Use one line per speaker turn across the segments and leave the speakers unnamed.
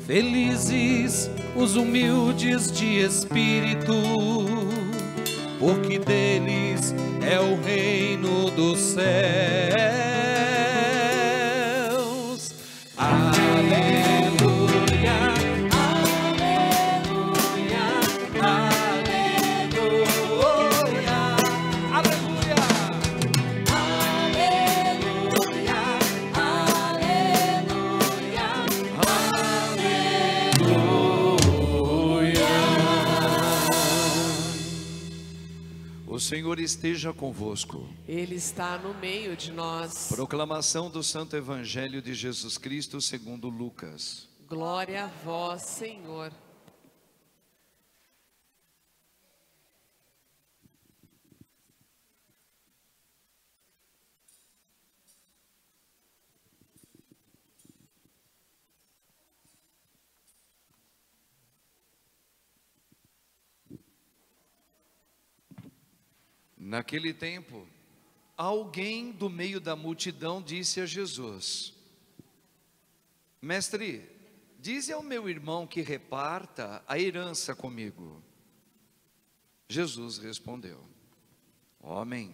Felizes os humildes de espírito, porque deles é o reino dos céus. Aleluia, aleluia, aleluia, aleluia, aleluia, aleluia.
O Senhor esteja convosco.
Ele está no meio de nós.
Proclamação do Santo Evangelho de Jesus Cristo segundo Lucas.
Glória a vós, Senhor.
Naquele tempo, alguém do meio da multidão disse a Jesus: Mestre, dize ao meu irmão que reparta a herança comigo. Jesus respondeu: Homem,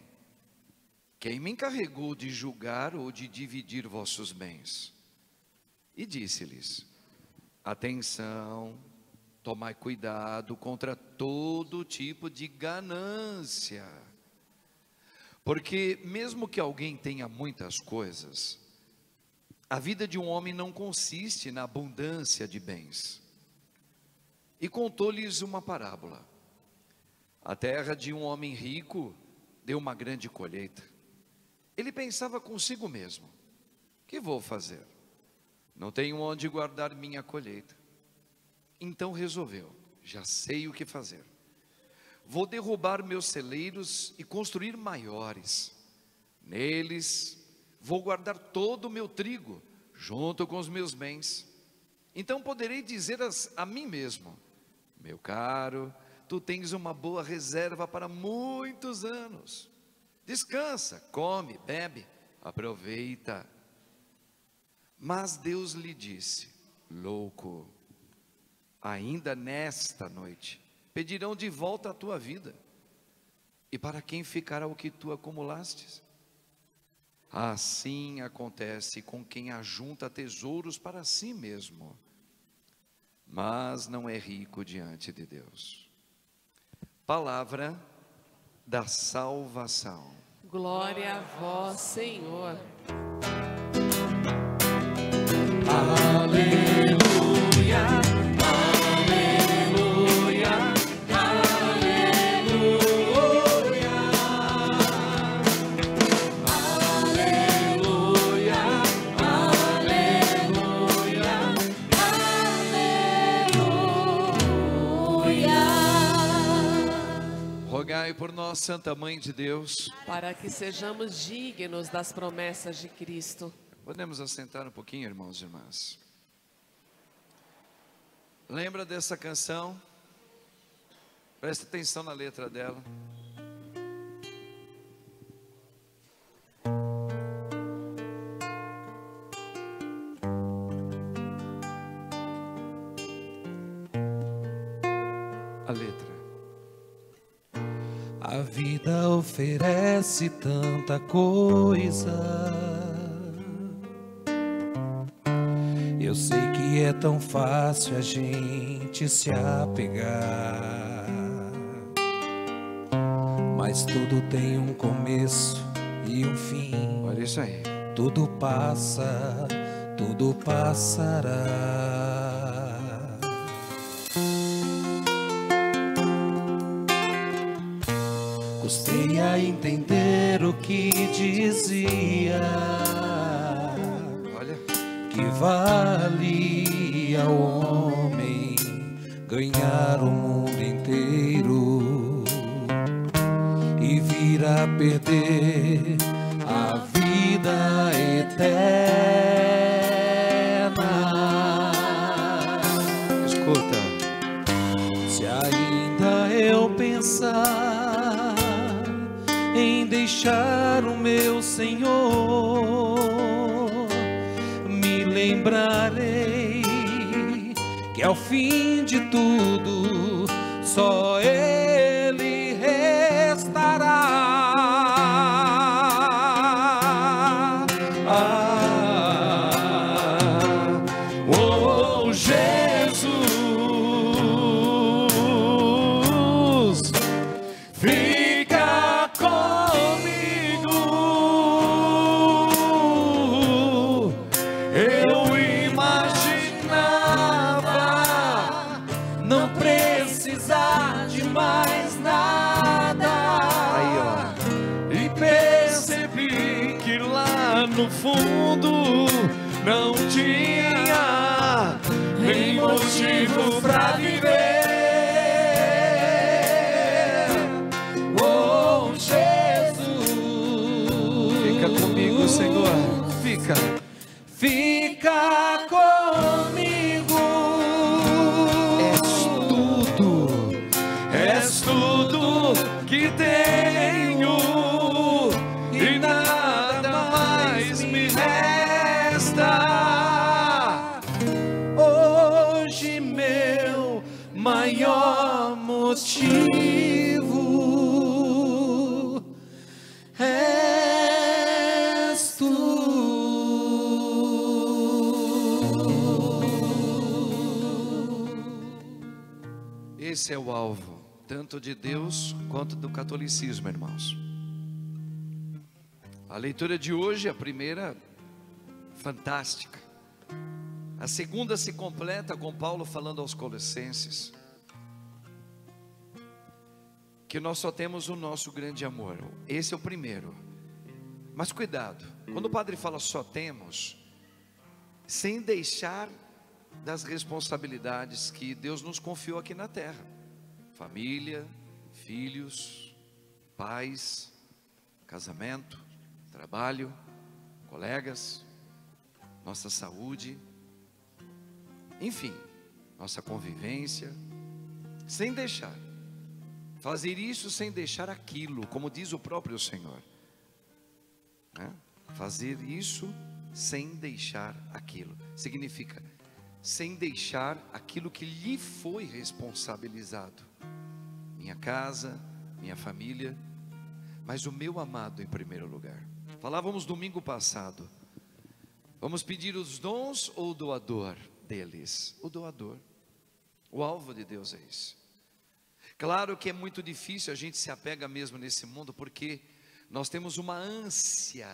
quem me encarregou de julgar ou de dividir vossos bens? E disse-lhes: Atenção, tomai cuidado contra todo tipo de ganância. Porque mesmo que alguém tenha muitas coisas, a vida de um homem não consiste na abundância de bens. E contou-lhes uma parábola. A terra de um homem rico deu uma grande colheita. Ele pensava consigo mesmo: que vou fazer? Não tenho onde guardar minha colheita. Então resolveu: já sei o que fazer. Vou derrubar meus celeiros e construir maiores. Neles vou guardar todo o meu trigo, junto com os meus bens. Então poderei dizer a mim mesmo: meu caro, tu tens uma boa reserva para muitos anos. Descansa, come, bebe, aproveita. Mas Deus lhe disse: louco, ainda nesta noite pedirão de volta a tua vida. E para quem ficará o que tu acumulastes? Assim acontece com quem ajunta tesouros para si mesmo, mas não é rico diante de Deus. Palavra da salvação.
Glória a vós, Senhor.
Aleluia,
Rogai por nós, Santa Mãe de Deus,
Para que sejamos dignos das promessas de Cristo.
Podemos assentar um pouquinho, irmãos e irmãs. Lembra dessa canção? Presta atenção na letra dela. A letra.
a vida oferece tanta coisa. Eu sei que é tão fácil a gente se apegar, mas tudo tem um começo e um fim.
Olha isso aí.
Tudo passa, tudo passará. Custei a entender o que dizia,
Olha.
que vale ao homem ganhar o mundo inteiro e vir a perder a vida eterna.
Escuta.
Se ainda eu pensar em deixar o meu Senhor, me lembrarei que ao fim de tudo só Ele restará. Oh Jesus, fica comigo. Eu imaginava não precisar de mais nada.
Aí, ó.
E percebi que lá no fundo não tinha nem motivo pra viver. Oh Jesus,
Fica comigo, Senhor. Fica.
fica comigo. És tudo que tenho e nada mais me resta. Hoje meu maior motivo és tu.
Esse é o alvo, tanto de Deus quanto do catolicismo, irmãos. A leitura de hoje, a primeira, fantástica. A segunda se completa com Paulo falando aos Colossenses que nós só temos o nosso grande amor. Esse é o primeiro. Mas cuidado, quando o padre fala só temos, sem deixar das responsabilidades que Deus nos confiou aqui na terra: família, filhos, pais, casamento, trabalho, colegas, nossa saúde, enfim, nossa convivência, sem deixar. Fazer isso sem deixar aquilo, como diz o próprio Senhor, né? Fazer isso sem deixar aquilo, significa sem deixar aquilo que lhe foi responsabilizado. Minha casa, minha família, mas o meu amado em primeiro lugar. Falávamos domingo passado, vamos pedir os dons ou o doador deles? O doador. O alvo de Deus é isso. Claro que é muito difícil, a gente se apega mesmo nesse mundo, porque nós temos uma ânsia,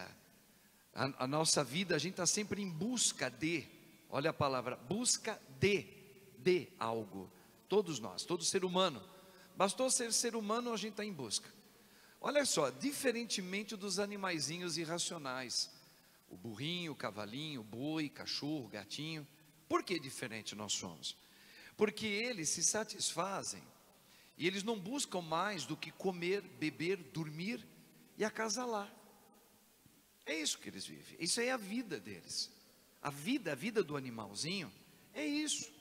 a nossa vida, a gente está sempre em busca de, olha a palavra, busca de algo. Todos nós, todo ser humano, bastou ser humano, a gente está em busca. Olha só, diferentemente dos animaizinhos irracionais, o burrinho, o cavalinho, o boi, cachorro, gatinho. Por que diferente nós somos? Porque eles se satisfazem e eles não buscam mais do que comer, beber, dormir e acasalar. É isso que eles vivem, isso aí é a vida deles. A vida do animalzinho é isso.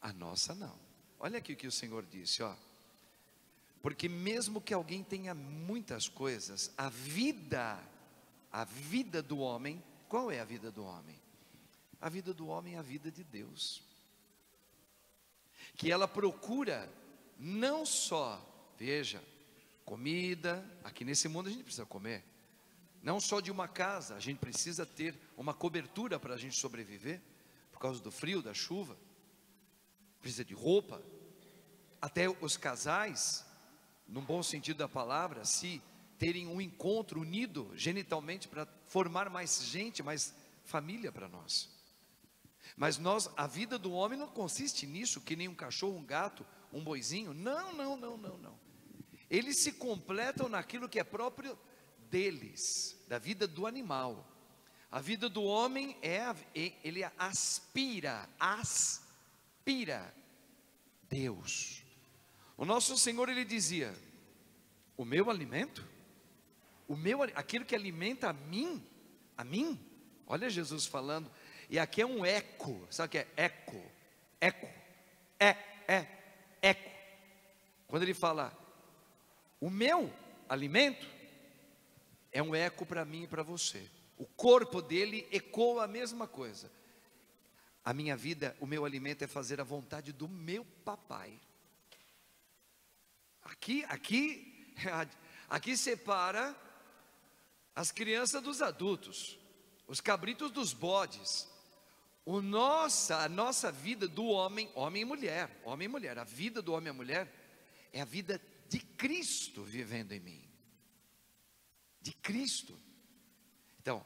A nossa não. Olha aqui o que o Senhor disse, ó. Porque mesmo que alguém tenha muitas coisas, a vida do homem, qual é a vida do homem? A vida do homem é a vida de Deus. Que ela procura não só, veja, comida, aqui nesse mundo a gente precisa comer. Não só de uma casa, a gente precisa ter uma cobertura para a gente sobreviver, por causa do frio, da chuva. Precisa de roupa. Até os casais, num bom sentido da palavra, se terem um encontro unido genitalmente para formar mais gente, mais família para nós. Mas a vida do homem não consiste nisso, que nem um cachorro, um gato, um boizinho. Não. Eles se completam naquilo que é próprio deles, da vida do animal. A vida do homem ele aspira Deus. O nosso Senhor, ele dizia: o meu alimento, aquilo que alimenta a mim, olha Jesus falando, e aqui é um eco, sabe o que é eco? Eco. Quando ele fala, o meu alimento, é um eco para mim e para você. O corpo dele ecoa a mesma coisa. A minha vida, o meu alimento é fazer a vontade do meu papai. Aqui separa as crianças dos adultos, os cabritos dos bodes. A nossa vida do homem e mulher, a vida do homem e a mulher é a vida de Cristo vivendo em mim. De Cristo. Então,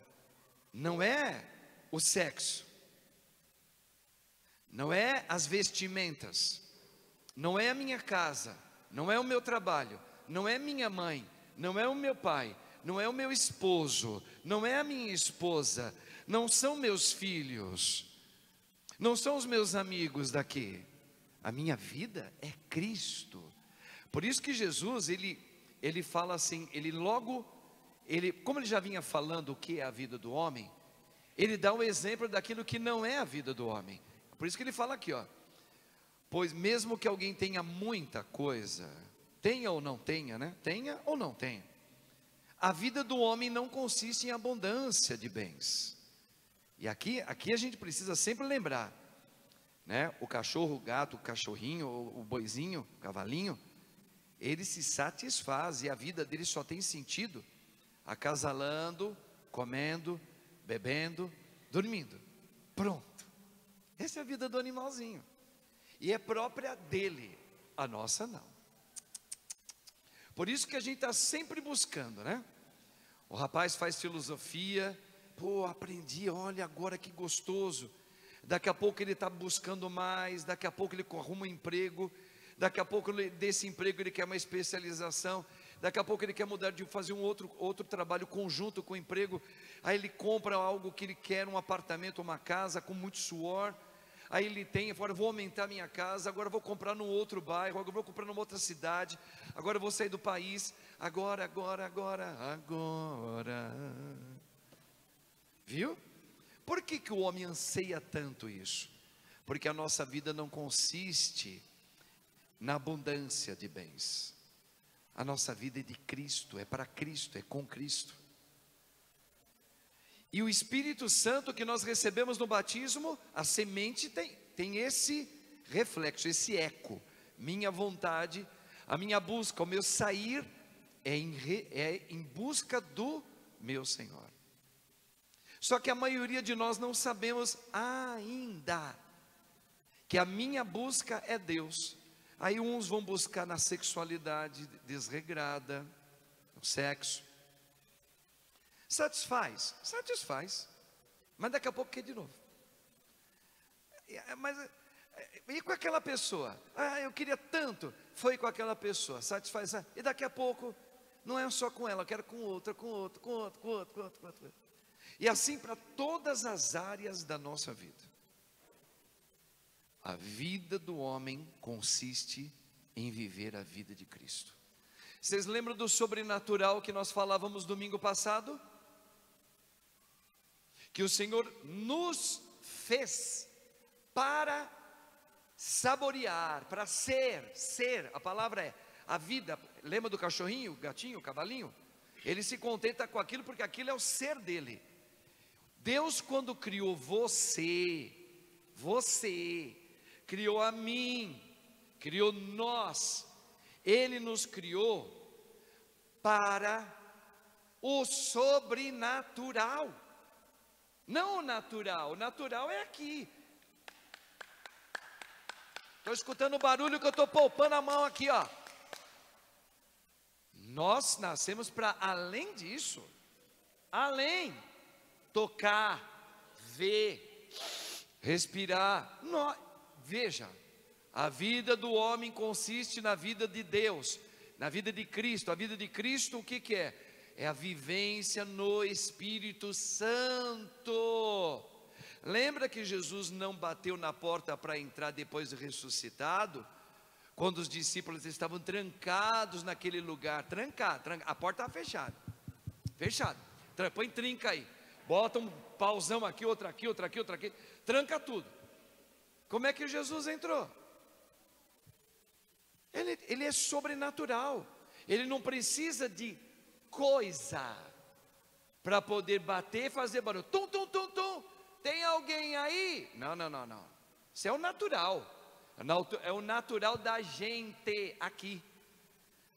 não é o sexo, não é as vestimentas, não é a minha casa, não é o meu trabalho, não é minha mãe, não é o meu pai, não é o meu esposo, não é a minha esposa, não são meus filhos, não são os meus amigos daqui. A minha vida é Cristo. Por isso que Jesus, ele fala assim, como ele já vinha falando o que é a vida do homem, ele dá um exemplo daquilo que não é a vida do homem. Por isso que ele fala aqui, ó: pois mesmo que alguém tenha muita coisa, tenha ou não tenha, né? Tenha ou não tenha, a vida do homem não consiste em abundância de bens. E aqui a gente precisa sempre lembrar, né? O cachorro, o gato, o cachorrinho, o boizinho, o cavalinho, ele se satisfaz e a vida dele só tem sentido acasalando, comendo, bebendo, dormindo. Pronto. Essa é a vida do animalzinho. E é própria dele. A nossa não. Por isso que a gente está sempre buscando, né? O rapaz faz filosofia. Pô, aprendi, olha agora que gostoso. Daqui a pouco ele está buscando mais. Daqui a pouco ele arruma um emprego. Daqui a pouco desse emprego ele quer uma especialização. Daqui a pouco ele quer mudar de fazer um outro trabalho conjunto com o emprego. Aí ele compra algo que ele quer, um apartamento, uma casa com muito suor. Aí ele tem, agora vou aumentar minha casa, agora vou comprar num outro bairro, agora vou comprar numa outra cidade, agora vou sair do país, agora. Viu? Por que o homem anseia tanto isso? Porque a nossa vida não consiste na abundância de bens. A nossa vida é de Cristo, é para Cristo, é com Cristo. E o Espírito Santo que nós recebemos no batismo, a semente tem esse reflexo, esse eco. Minha vontade, a minha busca, o meu sair é em busca do meu Senhor. Só que a maioria de nós não sabemos ainda que a minha busca é Deus. Aí uns vão buscar na sexualidade desregrada, no sexo. Satisfaz, mas daqui a pouco quer de novo. Mas e com aquela pessoa? Eu queria tanto, foi com aquela pessoa, satisfaz, e daqui a pouco, não é só com ela, eu quero com outra. E assim para todas as áreas da nossa vida. A vida do homem consiste em viver a vida de Cristo. Vocês lembram do sobrenatural que nós falávamos domingo passado? Que o Senhor nos fez para saborear, para ser, a palavra é a vida. Lembra do cachorrinho, o gatinho, o cavalinho? Ele se contenta com aquilo porque aquilo é o ser dele. Deus, quando criou você, criou a mim, criou nós, Ele nos criou para o sobrenatural, não o natural. O natural é aqui. Estou escutando o barulho que eu estou poupando a mão aqui, ó. Nós nascemos para além disso, além, tocar, ver, respirar. Veja, a vida do homem consiste na vida de Deus, na vida de Cristo. A vida de Cristo, o que é? É a vivência no Espírito Santo. Lembra que Jesus não bateu na porta para entrar depois de ressuscitado? Quando os discípulos estavam trancados naquele lugar, a porta estava fechada, põe trinca aí, bota um pauzão aqui, outra aqui, tranca tudo. Como é que Jesus entrou? Ele é sobrenatural, ele não precisa de coisa para poder bater e fazer barulho. Tum, tum, tum, tum. Tem alguém aí? Não, não, não, não. Isso é o natural. É o natural da gente aqui.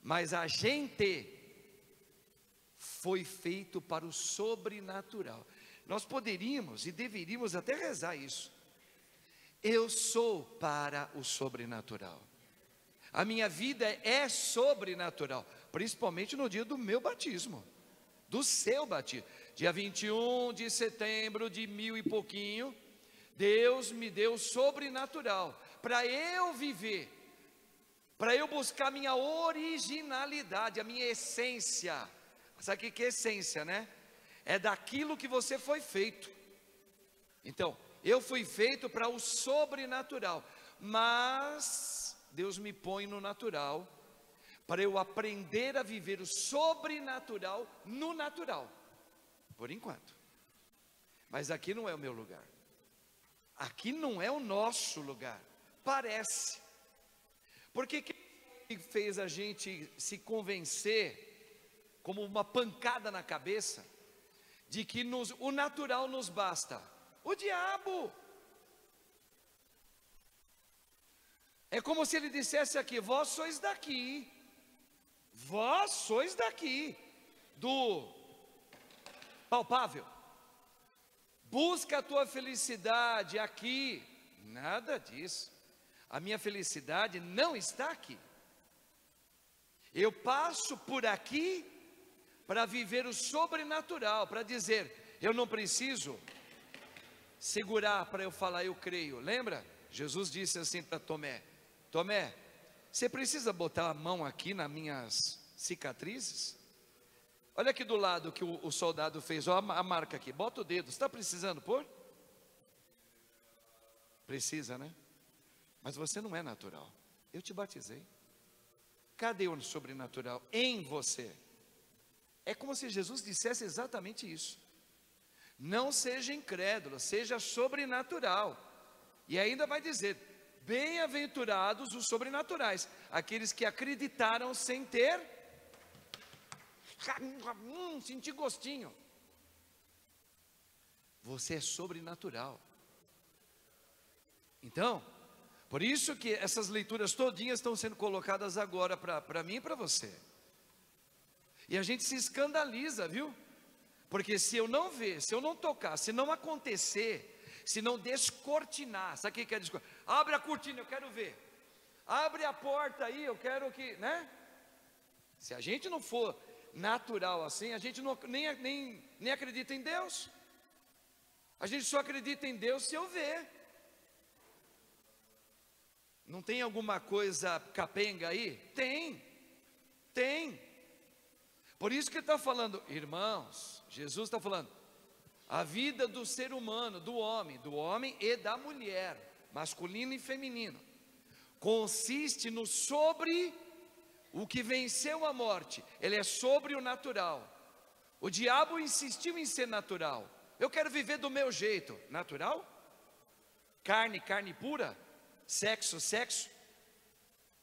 Mas a gente foi feito para o sobrenatural. Nós poderíamos e deveríamos até rezar isso. Eu sou para o sobrenatural. A minha vida é sobrenatural, principalmente no dia do meu batismo, do seu batismo. Dia 21 de setembro de 1000 e pouquinho, Deus me deu o sobrenatural para eu viver, para eu buscar minha originalidade, a minha essência. Sabe o que é essência, né? É daquilo que você foi feito. Então, eu fui feito para o sobrenatural, mas Deus me põe no natural, para eu aprender a viver o sobrenatural no natural, por enquanto. Mas aqui não é o meu lugar, aqui não é o nosso lugar, parece. Porque que fez a gente se convencer, como uma pancada na cabeça, de que o natural nos basta? O diabo. É como se ele dissesse aqui: vós sois daqui, do palpável, busca a tua felicidade aqui. Nada disso. A minha felicidade não está aqui. Eu passo por aqui para viver o sobrenatural, para dizer: eu não preciso segurar para eu falar eu creio. Lembra? Jesus disse assim para Tomé: Tomé, você precisa botar a mão aqui nas minhas cicatrizes? Olha aqui do lado que o soldado fez, ó, a marca aqui, bota o dedo. Você está precisando pôr? Precisa, né? Mas você não é natural. Eu te batizei. Cadê o sobrenatural em você? É como se Jesus dissesse exatamente isso. Não seja incrédulo, seja sobrenatural. E ainda vai dizer: bem-aventurados os sobrenaturais, aqueles que acreditaram sem ter sentir gostinho. Você é sobrenatural. Então, por isso que essas leituras todinhas estão sendo colocadas agora para mim e para você. E a gente se escandaliza, viu? Porque se eu não ver, se eu não tocar, se não acontecer, se não descortinar, sabe o que é descortinar? Abre a cortina, eu quero ver. Abre a porta aí, eu quero que, né? Se a gente não for natural assim, a gente não, nem acredita em Deus. A gente só acredita em Deus se eu ver. Não tem alguma coisa capenga aí? Tem. Por isso que ele está falando, irmãos, Jesus está falando, a vida do ser humano, do homem e da mulher, masculino e feminino, consiste no sobre o que venceu a morte. Ele é sobre o natural. O diabo insistiu em ser natural. Eu quero viver do meu jeito. Natural? Carne pura? Sexo.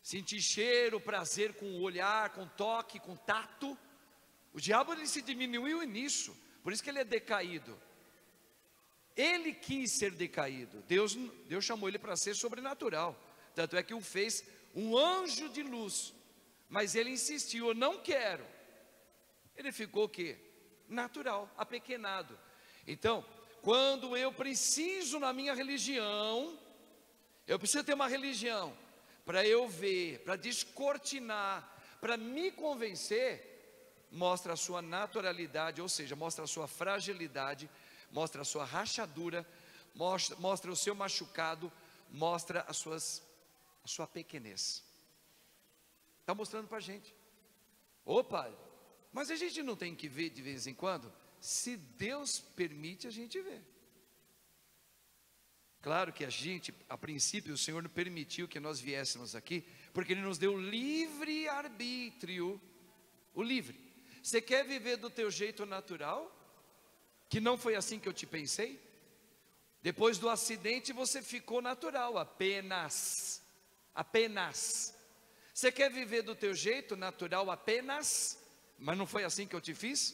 Sentir cheiro, prazer com o olhar, com o toque, com o tato. O diabo, ele se diminuiu nisso. Por isso que ele é decaído. Ele quis ser decaído. Deus chamou ele para ser sobrenatural. Tanto é que o fez um anjo de luz. Mas ele insistiu: eu não quero. Ele ficou o quê? Natural, apequenado. Então, quando eu preciso na minha religião, eu preciso ter uma religião para eu ver, para descortinar, para me convencer, mostra a sua naturalidade, ou seja, mostra a sua fragilidade, mostra a sua rachadura, mostra o seu machucado, mostra a sua pequenez. Está mostrando para a gente. Ô Padre, mas a gente não tem que ver de vez em quando? Se Deus permite, a gente vê. Claro que a princípio, o Senhor não permitiu que nós viéssemos aqui, porque Ele nos deu livre arbítrio. O livre. Você quer viver do teu jeito natural? Que não foi assim que eu te pensei? Depois do acidente você ficou natural, apenas. Você quer viver do teu jeito natural apenas? Mas não foi assim que eu te fiz?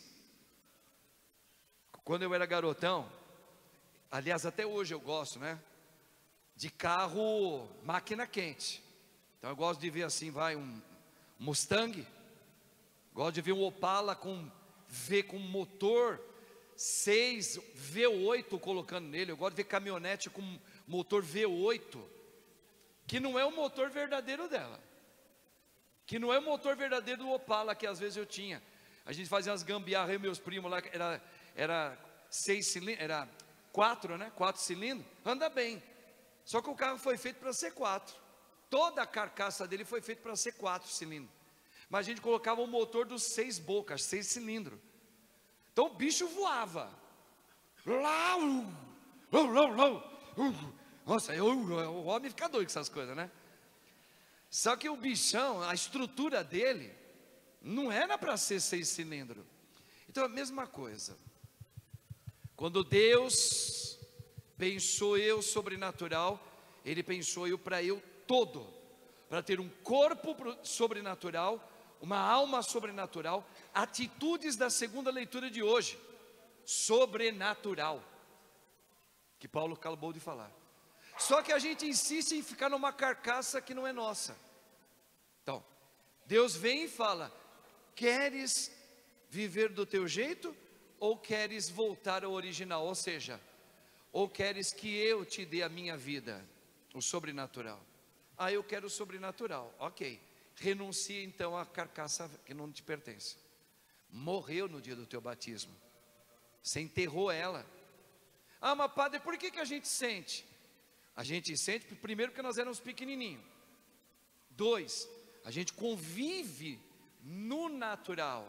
Quando eu era garotão, Aliás, até hoje eu gosto, né? De carro máquina quente. Então eu gosto de ver assim, vai um Mustang. Gosto de ver um Opala com motor 6 V8 colocando nele. Eu gosto de ver caminhonete com motor V8, que não é o motor verdadeiro dela, que não é o motor verdadeiro do Opala que às vezes eu tinha. A gente fazia umas gambiarras, eu e meus primos lá, era 6 cilindros, era 4, né? 4 cilindros, anda bem. Só que o carro foi feito para ser 4. Toda a carcaça dele foi feita para ser 4 cilindros. Mas a gente colocava o motor dos 6 bocas, 6 cilindros. Então o bicho voava. Nossa, o homem fica doido com essas coisas, né? Só que o bichão, a estrutura dele, não era para ser 6 cilindros. Então a mesma coisa. Quando Deus pensou eu sobrenatural, Ele pensou eu para eu todo, para ter um corpo sobrenatural, uma alma sobrenatural, atitudes da segunda leitura de hoje, sobrenatural, que Paulo acabou de falar. Só que a gente insiste em ficar numa carcaça que não é nossa. Então, Deus vem e fala: queres viver do teu jeito ou queres voltar ao original? Ou seja, ou queres que eu te dê a minha vida, o sobrenatural? Ah, eu quero o sobrenatural, ok. Renuncia então à carcaça que não te pertence. Morreu no dia do teu batismo, você enterrou ela. Ah, mas padre, por que a gente sente? A gente sente, primeiro, porque nós éramos pequenininhos. 2, a gente convive no natural.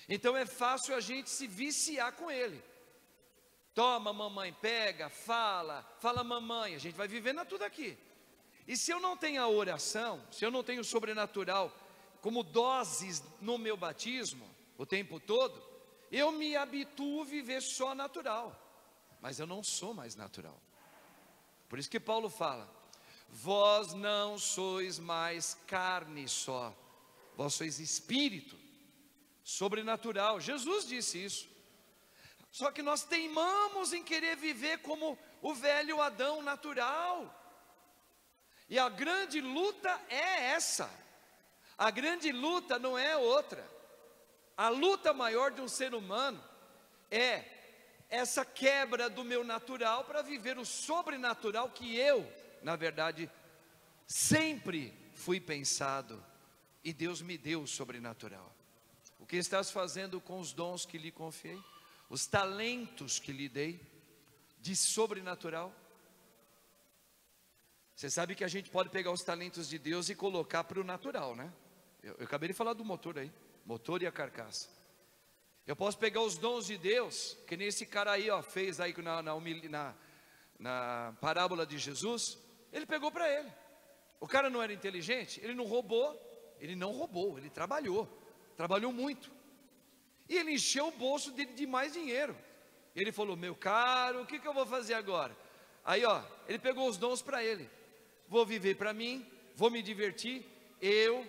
Então é fácil a gente se viciar com ele. Toma mamãe, pega, fala mamãe, a gente vai vivendo tudo aqui. E se eu não tenho a oração, se eu não tenho o sobrenatural como doses no meu batismo, o tempo todo, eu me habituo a viver só natural, mas eu não sou mais natural. Por isso que Paulo fala: vós não sois mais carne só, vós sois espírito, sobrenatural. Jesus disse isso. Só que nós teimamos em querer viver como o velho Adão natural. E a grande luta é essa. A grande luta não é outra. A luta maior de um ser humano é essa quebra do meu natural para viver o sobrenatural que eu, na verdade, sempre fui pensado, e Deus me deu o sobrenatural. O que estás fazendo com os dons que lhe confiei? Os talentos que lhe dei de sobrenatural? Você sabe que a gente pode pegar os talentos de Deus e colocar para o natural, né? Eu acabei de falar do motor aí, motor e a carcaça. Eu posso pegar os dons de Deus, que nem esse cara aí, ó, fez aí na parábola de Jesus. Ele pegou para ele. O cara não era inteligente, ele não roubou, ele trabalhou muito. E ele encheu o bolso dele de mais dinheiro. Ele falou: meu caro, o que eu vou fazer agora? Aí, ó, ele pegou os dons para ele. Vou viver para mim, vou me divertir. Eu,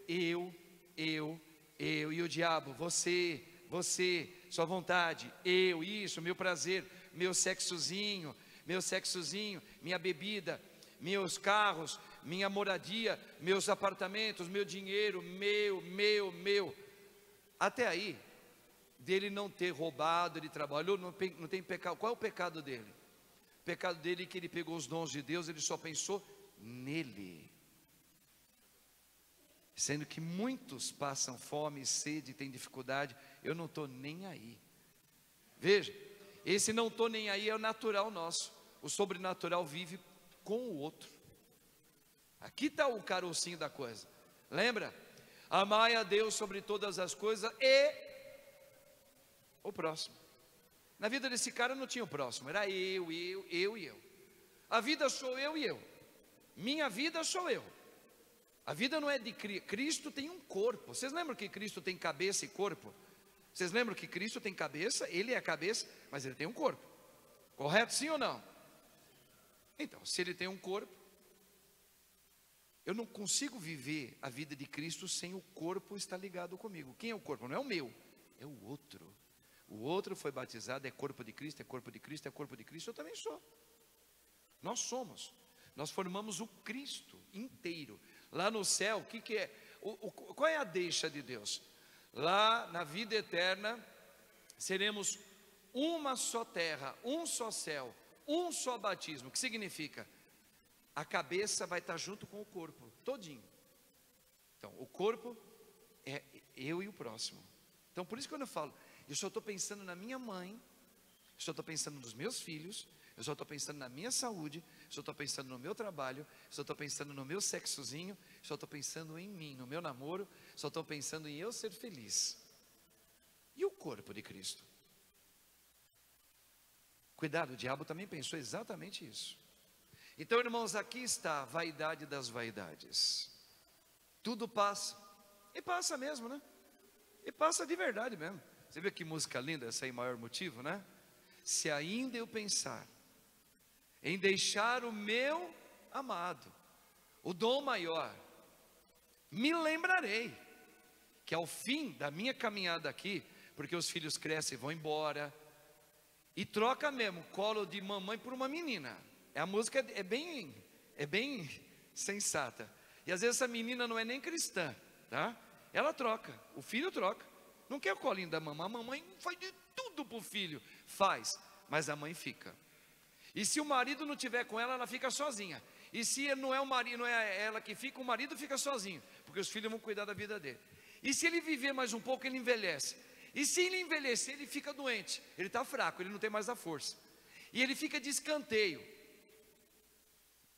e o diabo, você, sua vontade, isso, meu prazer, meu sexozinho, minha bebida, meus carros, minha moradia, meus apartamentos, meu dinheiro, meu. Até aí, dele não ter roubado, ele trabalhou, não tem pecado. Qual é o pecado dele? O pecado dele é que ele pegou os dons de Deus, ele só pensou nele. Sendo que muitos passam fome, sede, têm dificuldade. Eu não estou nem aí. Veja, esse não estou nem aí é o natural nosso. O sobrenatural vive com o outro. Aqui está o carocinho da coisa. Lembra? Amai a Deus sobre todas as coisas e o próximo. Na vida desse cara não tinha o próximo, era eu e eu. A vida sou eu e eu. Minha vida sou eu. A vida não é de Cristo, tem um corpo. Vocês lembram que Cristo tem cabeça e corpo? Vocês lembram que Cristo tem cabeça, ele é a cabeça, mas ele tem um corpo. Correto, sim ou não? Então, se ele tem um corpo, eu não consigo viver a vida de Cristo sem o corpo estar ligado comigo. Quem é o corpo? Não é o meu, é o outro. O outro foi batizado, é corpo de Cristo, é corpo de Cristo, é corpo de Cristo. Eu também sou. Nós somos. Nós formamos o Cristo inteiro. Lá no céu, o que é? Qual é a deixa de Deus? Lá na vida eterna, seremos uma só terra, um só céu, um só batismo. O que significa? A cabeça vai estar junto com o corpo, todinho. Então, o corpo é eu e o próximo. Então, por isso que quando eu falo, eu só estou pensando na minha mãe, eu só estou pensando nos meus filhos, eu só estou pensando na minha saúde, eu só estou pensando no meu trabalho, eu só estou pensando no meu sexozinho, eu só estou pensando em mim, no meu namoro, só estou pensando em eu ser feliz. E o corpo de Cristo? Cuidado, o diabo também pensou exatamente isso. Então, irmãos, aqui está a vaidade das vaidades. Tudo passa, e passa mesmo, né? E passa de verdade mesmo. Você vê que música linda, essa aí, maior motivo, né? Se ainda eu pensar em deixar o meu amado, o dom maior, me lembrarei que ao fim da minha caminhada aqui, porque os filhos crescem e vão embora, e troca mesmo colo de mamãe por uma menina. A música é bem sensata. E às vezes essa menina não é nem cristã, tá? Ela troca, o filho troca. Não quer o colinho da mamãe, a mamãe faz de tudo para o filho. Faz, mas a mãe fica. E se o marido não tiver com ela, ela fica sozinha. E se não é o marido, não é ela que fica, o marido fica sozinho, porque os filhos vão cuidar da vida dele. E se ele viver mais um pouco, ele envelhece. E se ele envelhecer, ele fica doente, ele está fraco, ele não tem mais a força. E ele fica de escanteio.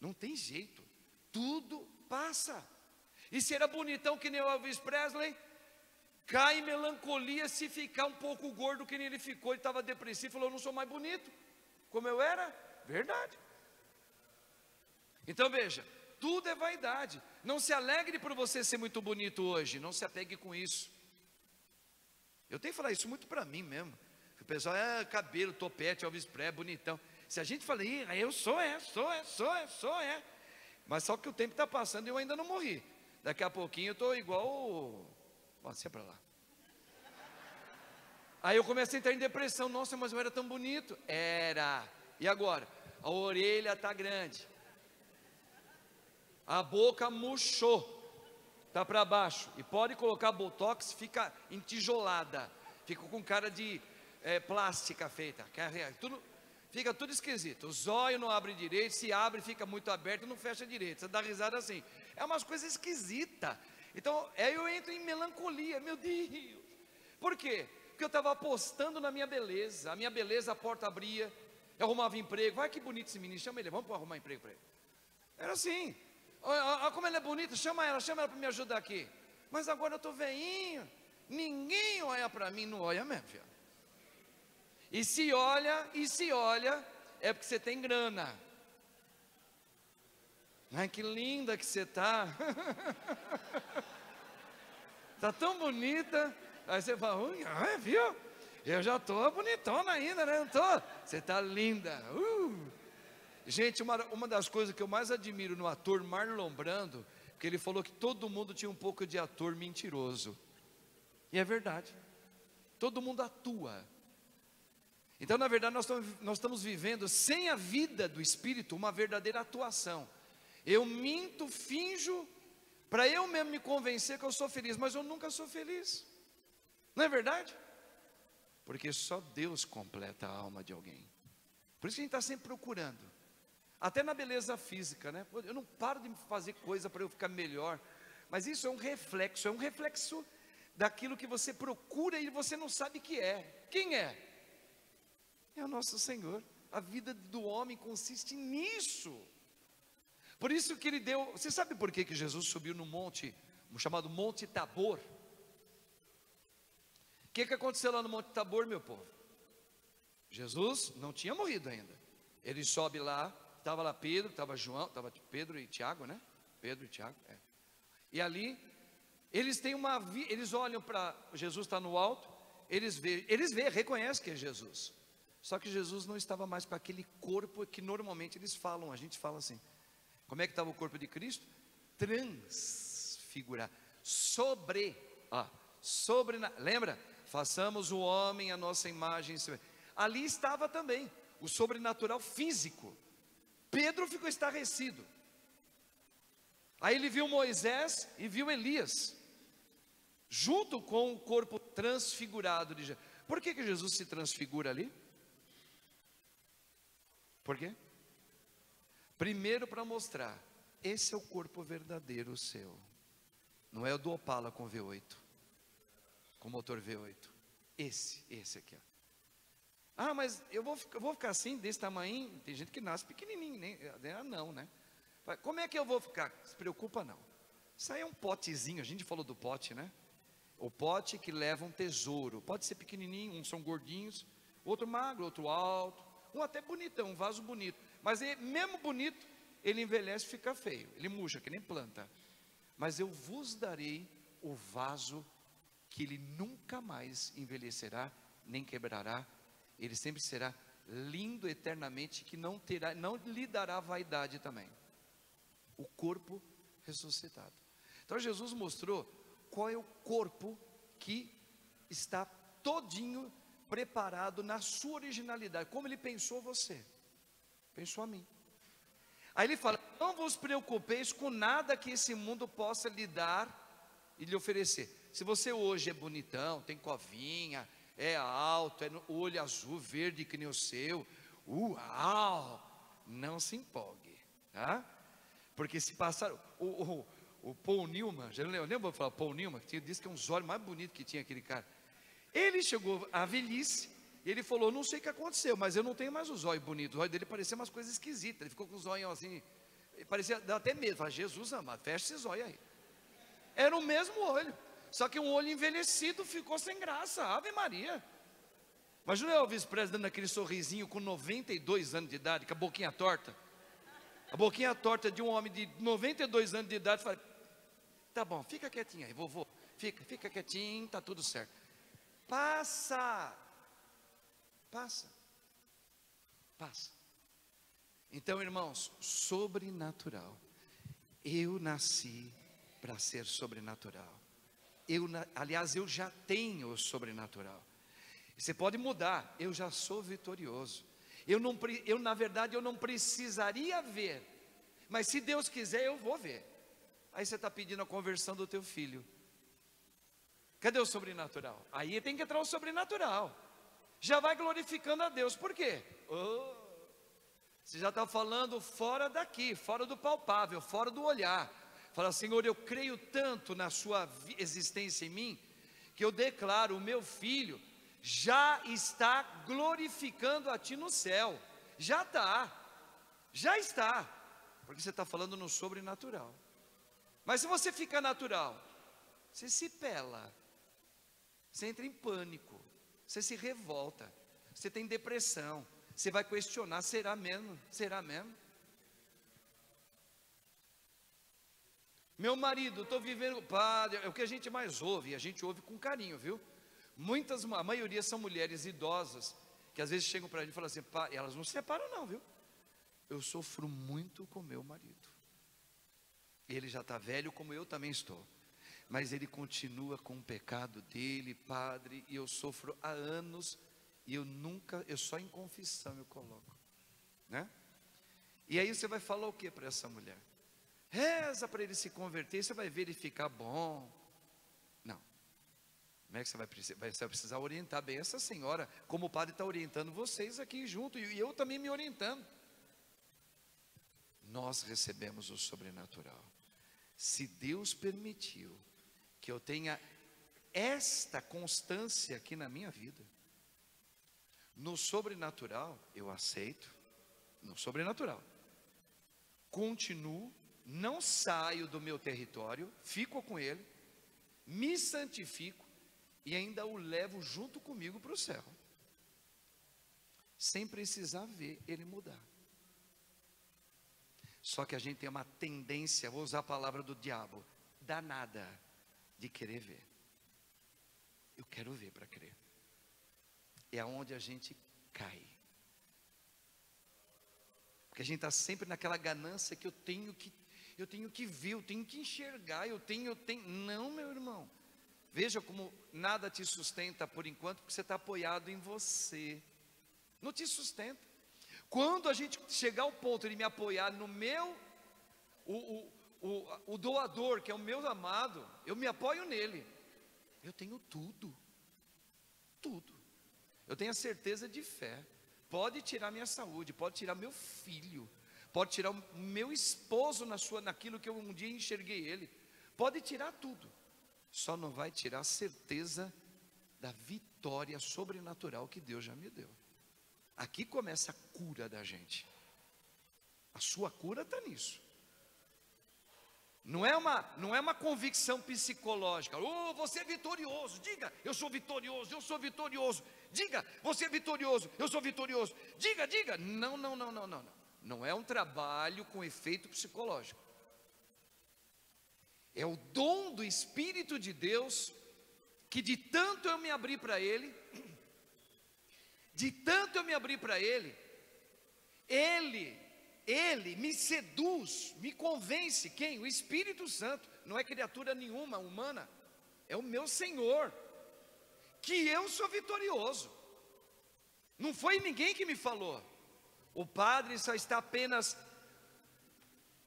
Não tem jeito, tudo passa. E se era bonitão que nem o Elvis Presley, cai em melancolia se ficar um pouco gordo que nem ele ficou. Ele estava depressivo, falou, eu não sou mais bonito como eu era. Verdade. Então veja, tudo é vaidade. Não se alegre por você ser muito bonito hoje, não se apegue com isso. Eu tenho que falar isso muito para mim mesmo. O pessoal, cabelo, topete, Elvis Presley, bonitão. Se a gente fala, eu sou. Mas só que o tempo está passando e eu ainda não morri. Daqui a pouquinho eu estou igual, você para lá. Aí eu comecei a entrar em depressão. Nossa, mas eu era tão bonito. Era. E agora? A orelha está grande. A boca murchou. Está para baixo. E pode colocar botox, fica entijolada. Fica com cara de plástica feita. Fica tudo esquisito. Os olhos não abrem direito. Se abre, fica muito aberto, não fecha direito. Você dá risada assim. É umas coisas esquisitas. Então, aí eu entro em melancolia. Meu Deus. Por quê? Porque eu estava apostando na minha beleza. A minha beleza, a porta abria. Eu arrumava emprego. Vai que bonito esse menino. Chama ele. Vamos arrumar emprego para ele. Era assim. Olha como ela é bonita. Chama ela para me ajudar aqui. Mas agora eu estou veinho. Ninguém olha para mim. Não olha mesmo, filho. E se olha, é porque você tem grana. Ai, que linda que você está. Está tão bonita. Aí você fala, viu? Eu já estou bonitona ainda, né? Não estou? Você está linda. Gente, uma das coisas que eu mais admiro no ator Marlon Brando, que ele falou que todo mundo tinha um pouco de ator mentiroso. E é verdade. Todo mundo atua. Então, na verdade, nós estamos vivendo sem a vida do Espírito uma verdadeira atuação. Eu minto, finjo, para eu mesmo me convencer que eu sou feliz, mas eu nunca sou feliz. Não é verdade? Porque só Deus completa a alma de alguém. Por isso que a gente está sempre procurando. Até na beleza física, né? Eu não paro de fazer coisa para eu ficar melhor. Mas isso é um reflexo daquilo que você procura e você não sabe que é. Quem é? É o nosso Senhor. A vida do homem consiste nisso. Por isso que ele deu. Você sabe por que Jesus subiu no monte, chamado Monte Tabor? O que aconteceu lá no Monte Tabor, meu povo? Jesus não tinha morrido ainda. Ele sobe lá, estava lá Pedro, estava João, estava Pedro e Tiago, né? Pedro e Tiago, E ali, eles têm eles olham para Jesus, está no alto, eles veem, reconhecem que é Jesus. Só que Jesus não estava mais com aquele corpo que normalmente eles falam. A gente fala assim. Como é que estava o corpo de Cristo? Transfigurar. Lembra? façamos o homem à nossa imagem. Ali estava também o sobrenatural físico. Pedro ficou estarrecido. Aí ele viu Moisés e viu Elias, junto com o corpo transfigurado de Jesus. Por que Jesus se transfigura ali? Por quê? Primeiro para mostrar, esse é o corpo verdadeiro seu. Não é o do Opala com V8, com motor V8. Esse aqui, ó. Ah, mas eu vou ficar assim, desse tamanho. Tem gente que nasce pequenininho, não, né? Como é que eu vou ficar? Se preocupa não. Isso aí é um potezinho, a gente falou do pote, né? O pote que leva um tesouro. Pode ser pequenininho, uns são gordinhos, outro magro, outro alto, um até bonitão, um vaso bonito. Mas ele, mesmo bonito, ele envelhece e fica feio. Ele murcha, que nem planta. Mas eu vos darei o vaso que ele nunca mais envelhecerá, nem quebrará. Ele sempre será lindo eternamente, que não lhe dará vaidade também. O corpo ressuscitado. Então Jesus mostrou qual é o corpo que está todinho preparado na sua originalidade. Como ele pensou você, pensou a mim. Aí ele fala: não vos preocupeis com nada que esse mundo possa lhe dar e lhe oferecer. Se você hoje é bonitão, tem covinha, é alto, é olho azul, verde que nem o seu, uau, não se empolgue, tá? Porque se passar, o Paul Newman, já lembra, vou falar Paul Newman, que disse que é um dos olhos mais bonitos que tinha aquele cara. Ele chegou à velhice, e ele falou: não sei o que aconteceu, mas eu não tenho mais os olhos bonitos. Os olhos dele pareciam umas coisas esquisitas, ele ficou com os olhos assim, parecia, dá até medo. Fala: Jesus amado, fecha esses olhos aí. Era o mesmo olho, só que um olho envelhecido ficou sem graça. Ave Maria. Imagina o Elvis Presley dando aquele sorrisinho com 92 anos de idade, com a boquinha torta. A boquinha torta de um homem de 92 anos de idade. Fala: tá bom, fica quietinho aí, vovô, fica quietinho, tá tudo certo. Passa. Então, irmãos, sobrenatural. Eu nasci para ser sobrenatural. Aliás, eu já tenho o sobrenatural. Você pode mudar. Eu já sou vitorioso. Na verdade, eu não precisaria ver, mas se Deus quiser, eu vou ver. Aí você está pedindo a conversão do teu filho. Cadê o sobrenatural? Aí tem que entrar o sobrenatural. Já vai glorificando a Deus. Por quê? Você já está falando fora daqui, fora do palpável, fora do olhar. Fala: Senhor, eu creio tanto na sua existência em mim, que eu declaro: o meu filho já está glorificando a ti no céu. Já está, porque você está falando no sobrenatural. Mas se você fica natural, você se pela, você entra em pânico, você se revolta, você tem depressão, você vai questionar: será mesmo? Será mesmo? Meu marido, estou vivendo, padre, é o que a gente mais ouve, e a gente ouve com carinho, viu? A maioria são mulheres idosas, que às vezes chegam para a gente e falam assim: pá, elas não se separam não, viu? Eu sofro muito com meu marido. Ele já está velho, como eu também estou, mas ele continua com o pecado dele, padre, e eu sofro há anos, e eu só em confissão eu coloco, né? E aí você vai falar o que para essa mulher? Reza para ele se converter, você vai ver ele ficar bom. Não. Como é que você vai precisar orientar bem essa senhora, como o padre está orientando vocês aqui junto, e eu também me orientando. Nós recebemos o sobrenatural. Se Deus permitiu que eu tenha esta constância aqui na minha vida, no sobrenatural eu aceito, no sobrenatural continuo, não saio do meu território, fico com ele, me santifico e ainda o levo junto comigo para o céu, sem precisar ver ele mudar. Só que a gente tem uma tendência, vou usar a palavra do diabo, danada, de querer ver. Eu quero ver para crer. É aonde a gente cai. Porque a gente está sempre naquela ganância que eu tenho que ver, eu tenho que enxergar, eu tenho. Não, meu irmão. Veja como nada te sustenta por enquanto, porque você está apoiado em você. Não te sustenta. Quando a gente chegar ao ponto de me apoiar no meu, o doador, que é o meu amado, eu me apoio nele. Eu tenho tudo. Tudo. Eu tenho a certeza de fé. Pode tirar minha saúde, pode tirar meu filho, pode tirar o meu esposo naquilo que eu um dia enxerguei ele. Pode tirar tudo. Só não vai tirar a certeza da vitória sobrenatural que Deus já me deu. Aqui começa a cura da gente. A sua cura está nisso. Não é uma convicção psicológica. Oh, você é vitorioso. Diga, eu sou vitorioso, eu sou vitorioso. Diga, você é vitorioso, eu sou vitorioso. Diga, diga. Não. Não é um trabalho com efeito psicológico. É o dom do Espírito de Deus, que de tanto eu me abrir para Ele, Ele me seduz, me convence. Quem? O Espírito Santo. Não é criatura nenhuma humana, é o meu Senhor, que eu sou vitorioso. Não foi ninguém que me falou. O Padre só está apenas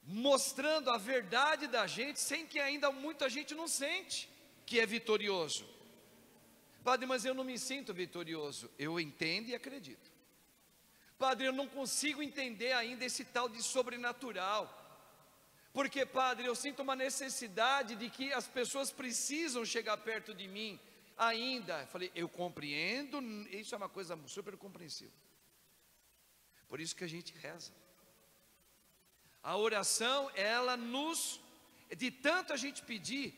mostrando a verdade da gente, sem que ainda muita gente não sente que é vitorioso. Padre, mas eu não me sinto vitorioso. Eu entendo e acredito. Padre, eu não consigo entender ainda esse tal de sobrenatural. Porque, Padre, eu sinto uma necessidade de que as pessoas precisam chegar perto de mim ainda. Eu falei, eu compreendo, isso é uma coisa super compreensível. Por isso que a gente reza. A oração, ela de tanto a gente pedir,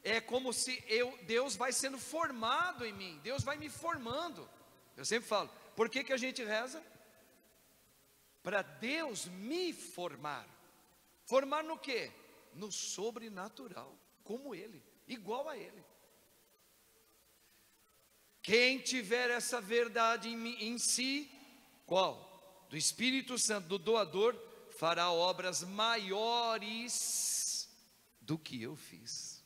é como se Deus vai sendo formado em mim, Deus vai me formando. Eu sempre falo, por que a gente reza? Para Deus me formar. Formar no quê? No sobrenatural, como Ele, igual a Ele. Quem tiver essa verdade em si, qual? Do Espírito Santo, do doador, fará obras maiores do que eu fiz.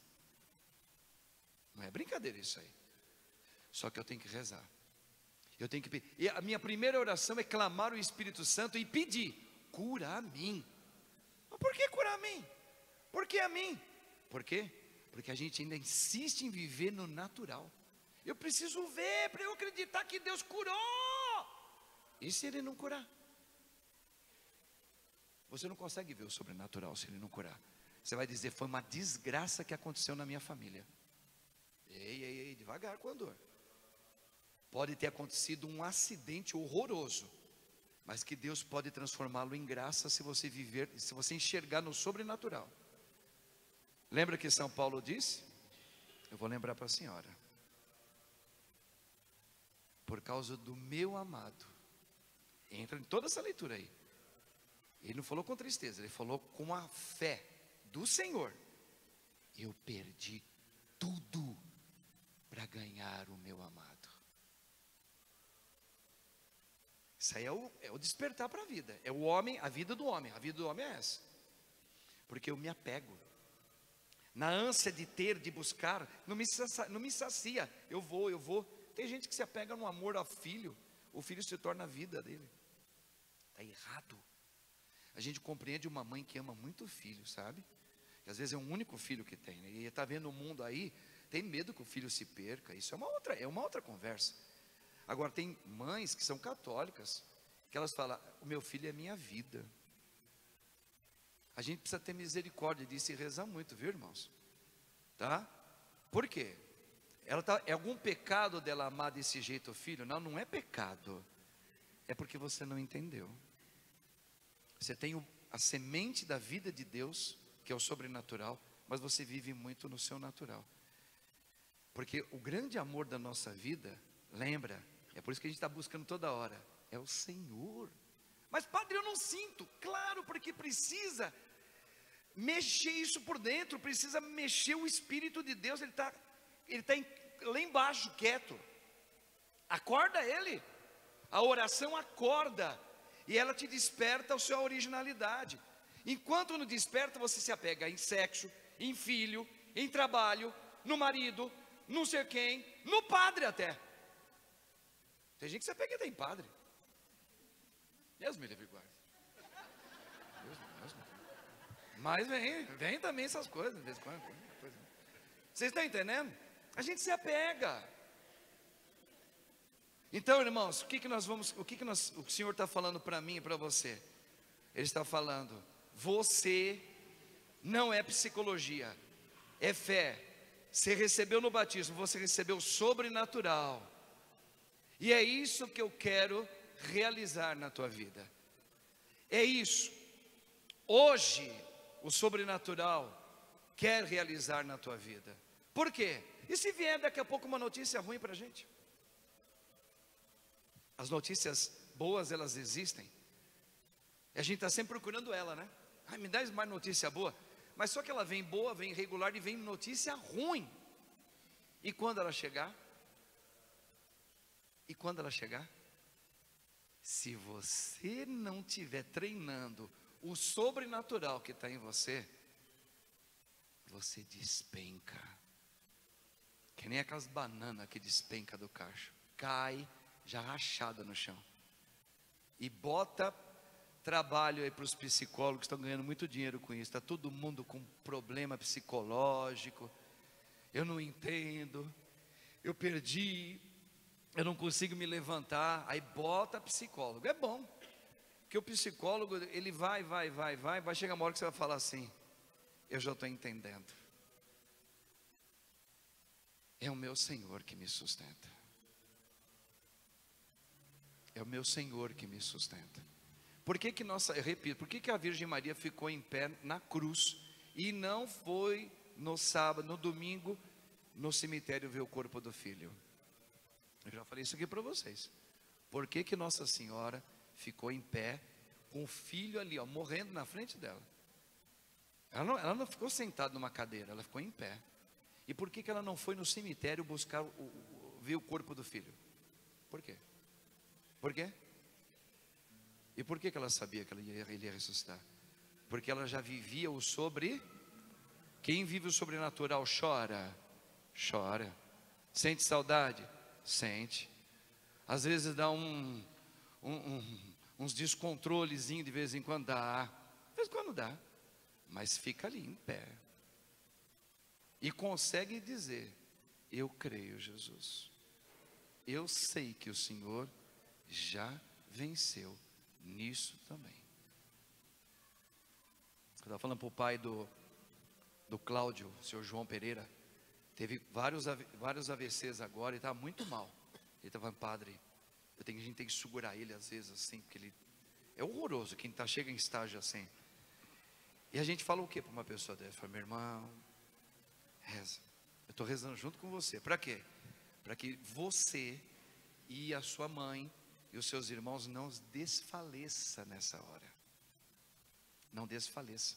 Não é brincadeira isso aí. Só que eu tenho que rezar. Eu tenho que pedir. E a minha primeira oração é clamar o Espírito Santo e pedir: cura a mim. Mas por que curar a mim? Por que a mim? Por quê? Porque a gente ainda insiste em viver no natural. Eu preciso ver para eu acreditar que Deus curou. E se Ele não curar? Você não consegue ver o sobrenatural se Ele não curar. Você vai dizer, foi uma desgraça que aconteceu na minha família. Ei, devagar com a dor. Pode ter acontecido um acidente horroroso, mas que Deus pode transformá-lo em graça se você viver, se você enxergar no sobrenatural. Lembra que São Paulo disse? Eu vou lembrar para a senhora. Por causa do meu amado. Entra em toda essa leitura aí. Ele não falou com tristeza, ele falou com a fé do Senhor. Eu perdi tudo para ganhar o meu amado. Isso aí é o despertar para a vida. É o homem, a vida do homem. A vida do homem é essa. Porque eu me apego. Na ânsia de ter, de buscar, não me sacia. Eu vou. Tem gente que se apega no amor ao filho. O filho se torna a vida dele. Está errado. A gente compreende uma mãe que ama muito o filho, sabe? Que às vezes é o único filho que tem, né? E está vendo o mundo aí, tem medo que o filho se perca. Isso é uma outra conversa. Agora tem mães que são católicas, que elas falam, o meu filho é minha vida. A gente precisa ter misericórdia disso e rezar muito, viu, irmãos? Tá? Por quê? É algum pecado dela amar desse jeito o filho? Não, não é pecado. É porque você não entendeu. Você tem a semente da vida de Deus, que é o sobrenatural, mas você vive muito no seu natural. Porque o grande amor da nossa vida, lembra, é por isso que a gente está buscando toda hora, é o Senhor. Mas Padre, eu não sinto. Claro, porque precisa mexer isso por dentro, precisa mexer o Espírito de Deus. Ele está lá embaixo, quieto. Acorda Ele. A oração acorda, e ela te desperta a sua originalidade. Enquanto não desperta, você se apega em sexo, em filho, em trabalho, no marido, não sei quem, no padre até. Tem gente que se apega até em padre. Deus me livre e guarde. Deus me livre. Mas vem também essas coisas de vez em quando. Vocês estão entendendo? A gente se apega. Então, irmãos, o Senhor está falando para mim e para você? Ele está falando, você não é psicologia, é fé. Você recebeu no batismo, você recebeu sobrenatural. E é isso que eu quero realizar na tua vida. É isso. Hoje, o sobrenatural quer realizar na tua vida. Por quê? E se vier daqui a pouco uma notícia ruim para a gente? As notícias boas, elas existem. E a gente está sempre procurando ela, né? Ai, me dá mais notícia boa. Mas só que ela vem boa, vem regular e vem notícia ruim. E quando ela chegar? E quando ela chegar? Se você não estiver treinando o sobrenatural que está em você, você despenca. Que nem aquelas bananas que despenca do cacho. Cai já rachada no chão. E bota trabalho aí para os psicólogos que estão ganhando muito dinheiro com isso. Está todo mundo com problema psicológico. Eu não entendo. Eu perdi. Eu não consigo me levantar. Aí bota psicólogo. É bom. Porque o psicólogo, ele vai chegar uma hora que você vai falar assim: eu já estou entendendo. É o meu Senhor que me sustenta. É o meu Senhor que me sustenta. Eu repito, por que a Virgem Maria ficou em pé na cruz e não foi no sábado, no domingo, no cemitério ver o corpo do filho? Eu já falei isso aqui para vocês. Por que Nossa Senhora ficou em pé com o filho ali, ó, morrendo na frente dela? Ela não ficou sentada numa cadeira, ela ficou em pé. E por que ela não foi no cemitério buscar ver o corpo do filho? Por quê? Por quê? E por que ela sabia que ele ia ressuscitar? Porque ela já vivia o sobre. Quem vive o sobrenatural chora. Chora. Sente saudade? Sente. Às vezes dá uns descontrolezinhos de vez em quando. Dá. De vez em quando dá. Mas fica ali em pé. E consegue dizer: eu creio, Jesus. Eu sei que o Senhor já venceu nisso também. Eu estava falando para o pai do Cláudio, o senhor João Pereira. Teve vários AVCs agora e está muito mal. Ele estava falando: padre, a gente tem que segurar ele às vezes assim, porque ele é horroroso quem chega em estágio assim. E a gente fala o que para uma pessoa dessa? Fala: meu irmão, reza. Eu estou rezando junto com você. Para quê? Para que você e a sua mãe e os seus irmãos não desfaleça nessa hora. Não desfaleça.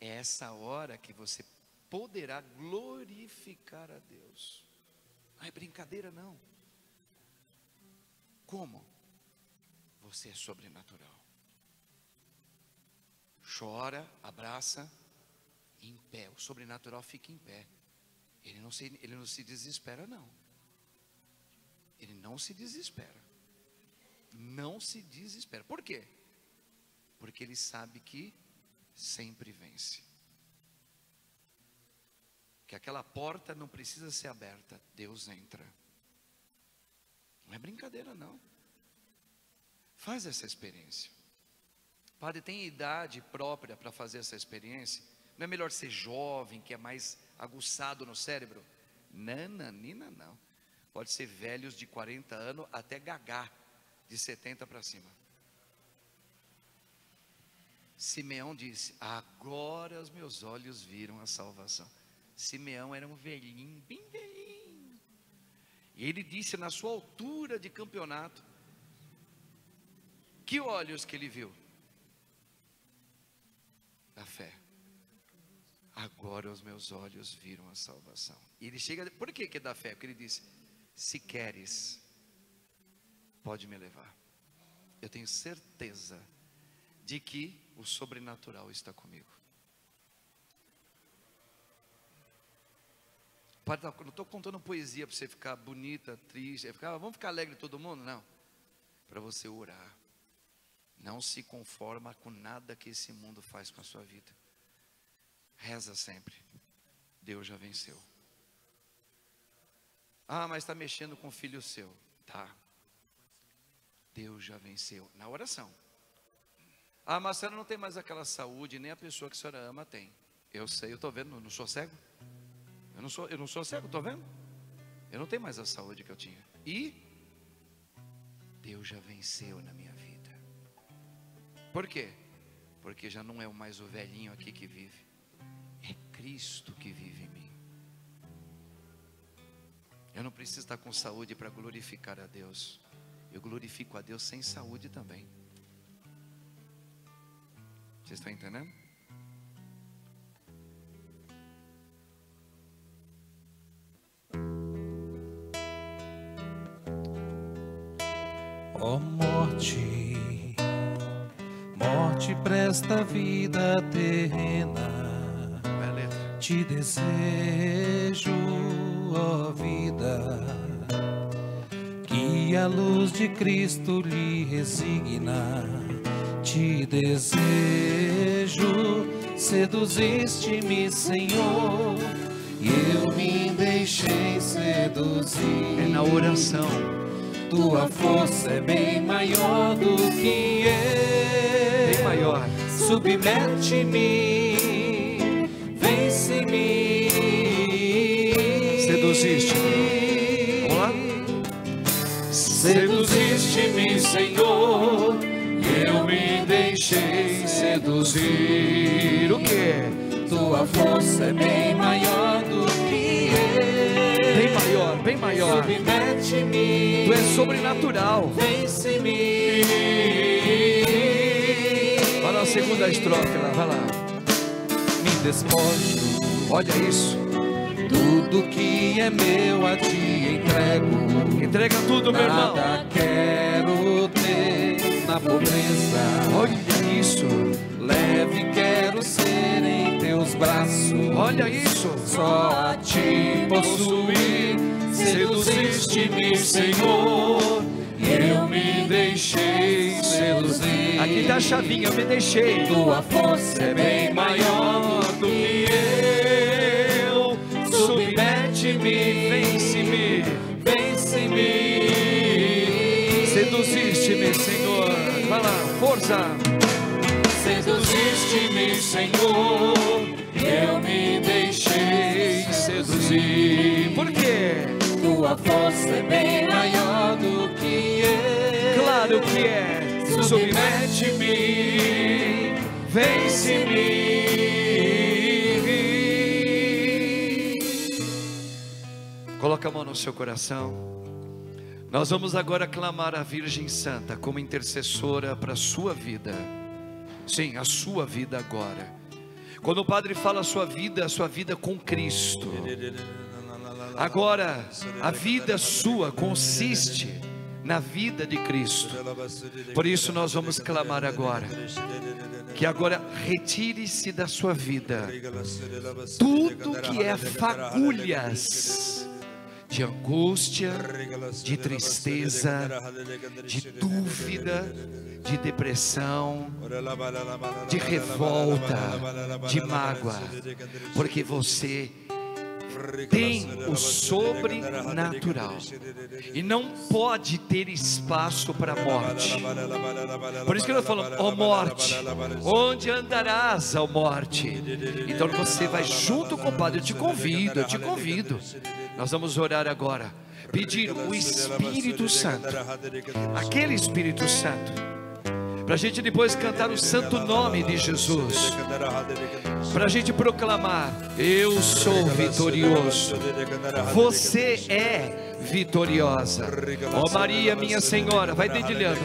É essa hora que você poderá glorificar a Deus. Não é brincadeira não. Como? Você é sobrenatural. Chora, abraça, em pé. O sobrenatural fica em pé. Ele não se desespera não. Ele não se desespera. Não se desespera. Por quê? Porque ele sabe que sempre vence. Que aquela porta não precisa ser aberta. Deus entra. Não é brincadeira não. Faz essa experiência. Padre, tem idade própria para fazer essa experiência? Não é melhor ser jovem, que é mais aguçado no cérebro? Nananina não. Pode ser velhos de 40 anos até gagá de 70 para cima. Simeão disse: agora os meus olhos viram a salvação. Simeão era um velhinho, bem velhinho. E ele disse na sua altura de campeonato: que olhos que ele viu? Da fé. Agora os meus olhos viram a salvação. E ele chega, por que é da fé? Porque ele disse: se queres, pode me levar. Eu tenho certeza de que o sobrenatural está comigo. Não estou contando poesia para você ficar bonita, triste, vamos ficar alegre todo mundo? Não, para você orar. Não se conforma com nada que esse mundo faz com a sua vida. Reza sempre. Deus já venceu. Ah, mas está mexendo com o filho seu. Tá. Deus já venceu. Na oração. Ah, mas a senhora não tem mais aquela saúde, nem a pessoa que a senhora ama tem. Eu sei, eu estou vendo, não sou cego. Eu não sou cego, estou vendo. Eu não tenho mais a saúde que eu tinha. E Deus já venceu na minha vida. Por quê? Porque já não é mais o velhinho aqui que vive. É Cristo que vive em mim. Eu não preciso estar com saúde para glorificar a Deus. Eu glorifico a Deus sem saúde também. Vocês estão entendendo?
Ó morte, morte presta vida terrena.
Vai a letra.
Te desejo, ó vida, que a luz de Cristo lhe resigna. Te desejo, seduziste-me, Senhor, e eu me deixei seduzir.
É na oração.
Tua força é bem maior do que eu.
Bem maior.
Submete-me, vence-me.
Seduziste-me. Vamos lá?
Seduziste-me, Senhor, e eu me deixei seduzir.
O quê?
Tua força é bem maior do que eu.
Bem maior, bem maior.
Submete-me.
Tu és sobrenatural.
Vence-me.
Vai na segunda estrofe lá, vai lá.
Me despojo.
Olha isso.
Tudo que é meu a ti entrego.
Entrega tudo, meu irmão.
Nada quero ter na pobreza.
Olha isso.
Leve quero ser em teus braços.
Olha isso.
Só a ti possuir. Seduziste-me, Senhor, e eu me deixei seduzir.
Aqui está a chavinha, eu me deixei.
Tua força é bem maior do que eu. Submete-me,
Vence-me.
vence-me.
Seduziste-me, Senhor. Vai lá, força.
Seduziste-me, Senhor, eu me deixei seduzir.
Por quê?
Tua força é bem maior do que eu.
Claro que é.
Submete-me,
Vence-me. Coloca a mão no seu coração. Nós vamos agora clamar a Virgem Santa como intercessora para a sua vida. Sim, a sua vida agora. Quando o Padre fala a sua vida com Cristo. Agora, a vida sua consiste na vida de Cristo. Por isso nós vamos clamar agora. Que agora retire-se da sua vida tudo que é fagulhas de angústia, de tristeza, de dúvida, de depressão, de revolta, de mágoa, porque você tem o sobrenatural e não pode ter espaço para a morte. Por isso que eu falo, ó morte, onde andarás, ó morte? Então você vai junto com o Padre. Eu te convido. Nós vamos orar agora, pedir o Espírito Santo, aquele Espírito Santo, para a gente depois cantar o santo nome de Jesus, para a gente proclamar: eu sou vitorioso, você é vitoriosa. Ó Maria, minha Senhora, vai dedilhando.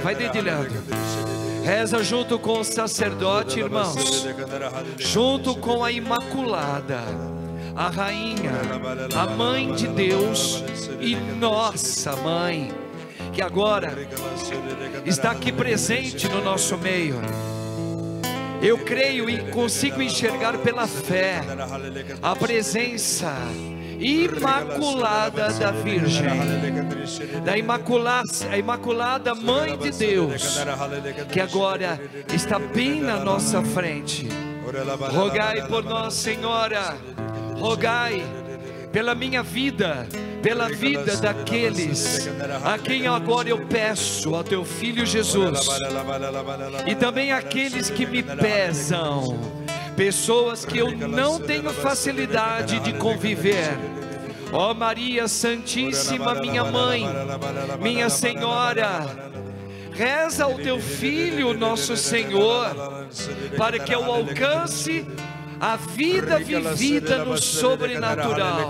Reza junto com o sacerdote, irmãos, junto com a Imaculada, a Rainha, a Mãe de Deus e nossa Mãe, que agora está aqui presente no nosso meio. Eu creio e consigo enxergar pela fé a presença Imaculada da Virgem, da Imaculada Mãe de Deus, que agora está bem na nossa frente. Rogai por nós, Senhora, rogai pela minha vida, pela vida daqueles a quem agora eu peço, ao teu Filho Jesus, e também aqueles que me pesam, pessoas que eu não tenho facilidade de conviver. Ó Maria Santíssima, minha Mãe, minha Senhora, reza ao teu Filho, nosso Senhor, para que eu alcance a vida vivida no sobrenatural.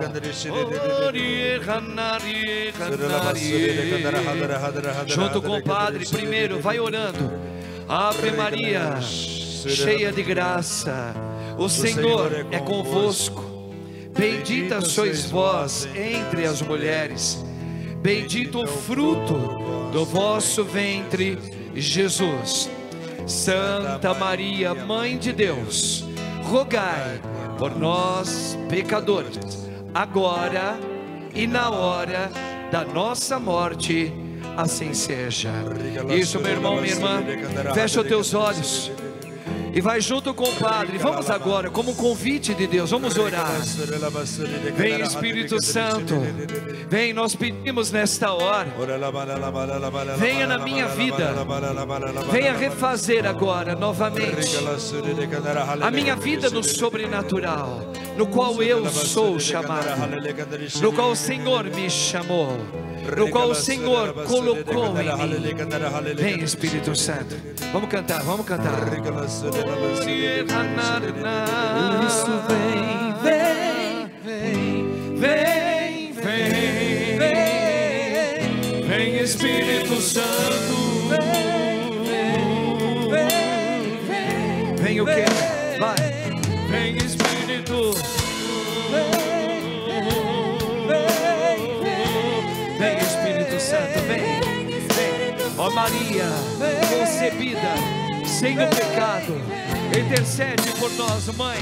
Junto com o Padre, primeiro vai orando. Ave Maria, cheia de graça, o Senhor é convosco. Bendita sois vós entre as mulheres, bendito o fruto do vosso ventre, Jesus. Santa Maria, Mãe de Deus, rogai por nós, pecadores, agora e na hora da nossa morte, assim seja. Isso, meu irmão, minha irmã, fecha os teus olhos e vai junto com o Padre. Vamos agora, como um convite de Deus, vamos orar. Vem, Espírito Santo, vem, nós pedimos nesta hora. Venha na minha vida, venha refazer agora novamente a minha vida no sobrenatural, no qual eu sou chamado, no qual o Senhor me chamou, no qual o Senhor colocou em mim. Vem, Espírito Santo, vamos cantar, vamos cantar. Por isso vem, vem, vem, vem, vem, vem, Espírito Santo, vem o que? Vai, vem, Espírito, vem, Espírito Santo, vem, ó Maria, concebida sem o pecado, intercede por nós, Mãe,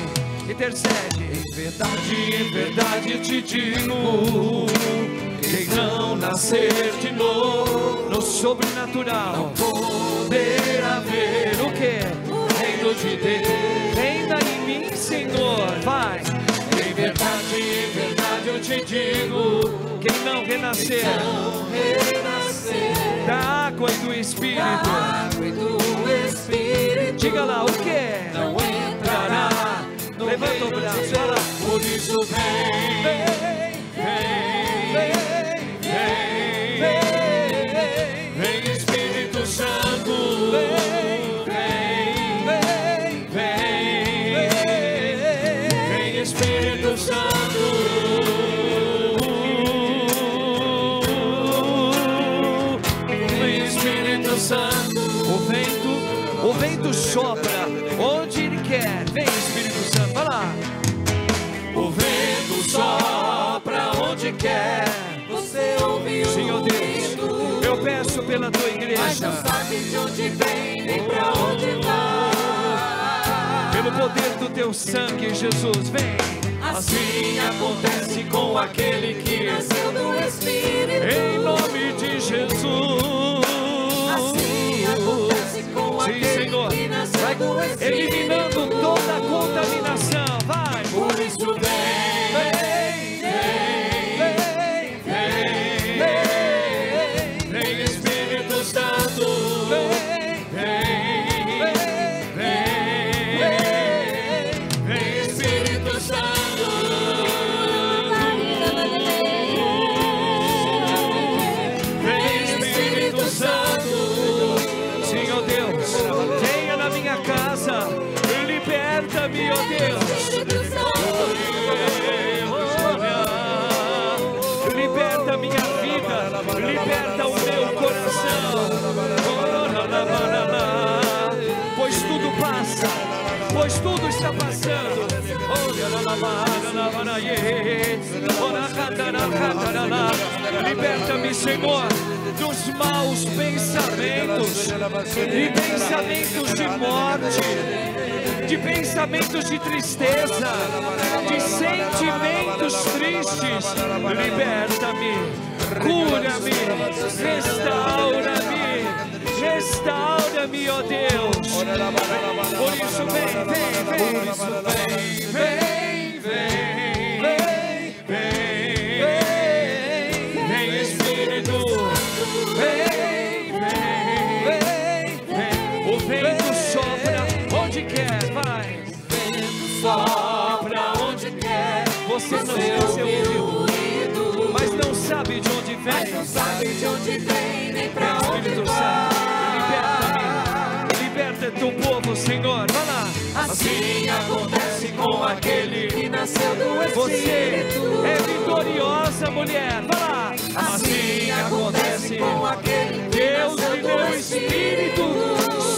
intercede. Em verdade te digo, quem não nascer de novo no sobrenatural, não poderá ver o que? O reino de Deus. Reina em mim, Senhor, vai. Em verdade eu te digo, quem não renascer da água e do Espírito, diga lá o que? Não entrará. Levanta o braço, olha lá. Por isso vem, vem, vem, vem, vem, Espírito Santo, vem, vem, vem, vem, Espírito Santo. Vem, Espírito Santo. O vento sopra onde ele quer. Vem, Espírito Santo, vai lá. O vento sopra onde quer. Você ouve o Senhor Deus, eu peço pela tua igreja, mas não sabe de onde vem nem pra onde vai. Pelo poder do teu sangue, Jesus, vem. Assim acontece com aquele que nasceu do Espírito. Em nome de Jesus. Assim acontece com aquele que nasceu do Espírito. Eliminando toda a contaminação. Vai. Por isso vem, vem, vem, vem, vem, Espírito Santo. Vem, vem, vem, vem, Espírito Santo. Vem, Espírito Santo. Senhor Deus, venha na minha casa, liberta-me, ó Deus. Liberta minha vida, liberta o meu coração. Pois tudo passa, pois tudo está passando. Liberta-me, Senhor, dos maus pensamentos e pensamentos de morte, de
de pensamentos de tristeza, de sentimentos tristes. Liberta-me, cura-me, restaura-me, restaura-me, ó Deus. Por isso vem, Espírito, o vento sopra onde quer, vai. O vento sopra onde quer. Você não tem seu ouvido, mas não sabe de onde vem. Nem pra onde vai. Liberta teu povo, Senhor. Vai lá.
Assim acontece com aquele que nasceu do Espírito.
Você é vitoriosa, mulher. Vai lá.
Assim acontece com aquele que
Deus
nasceu
me deu
do
Espírito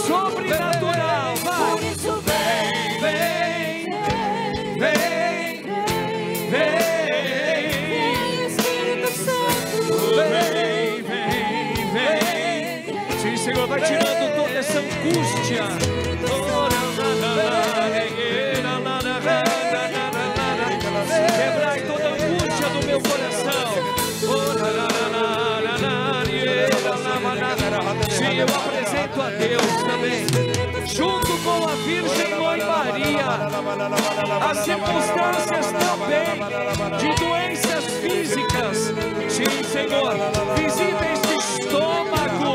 sobrenatural. Vai.
Por isso vem, Espírito Santo.
Vem. Sim, Senhor, vai tirando toda essa angústia. Quebrai toda a angústia do meu coração. Sim, eu apresento a Deus também, junto com a Virgem Mãe Maria, as circunstâncias também de doenças físicas. Sim, Senhor, visita este estômago.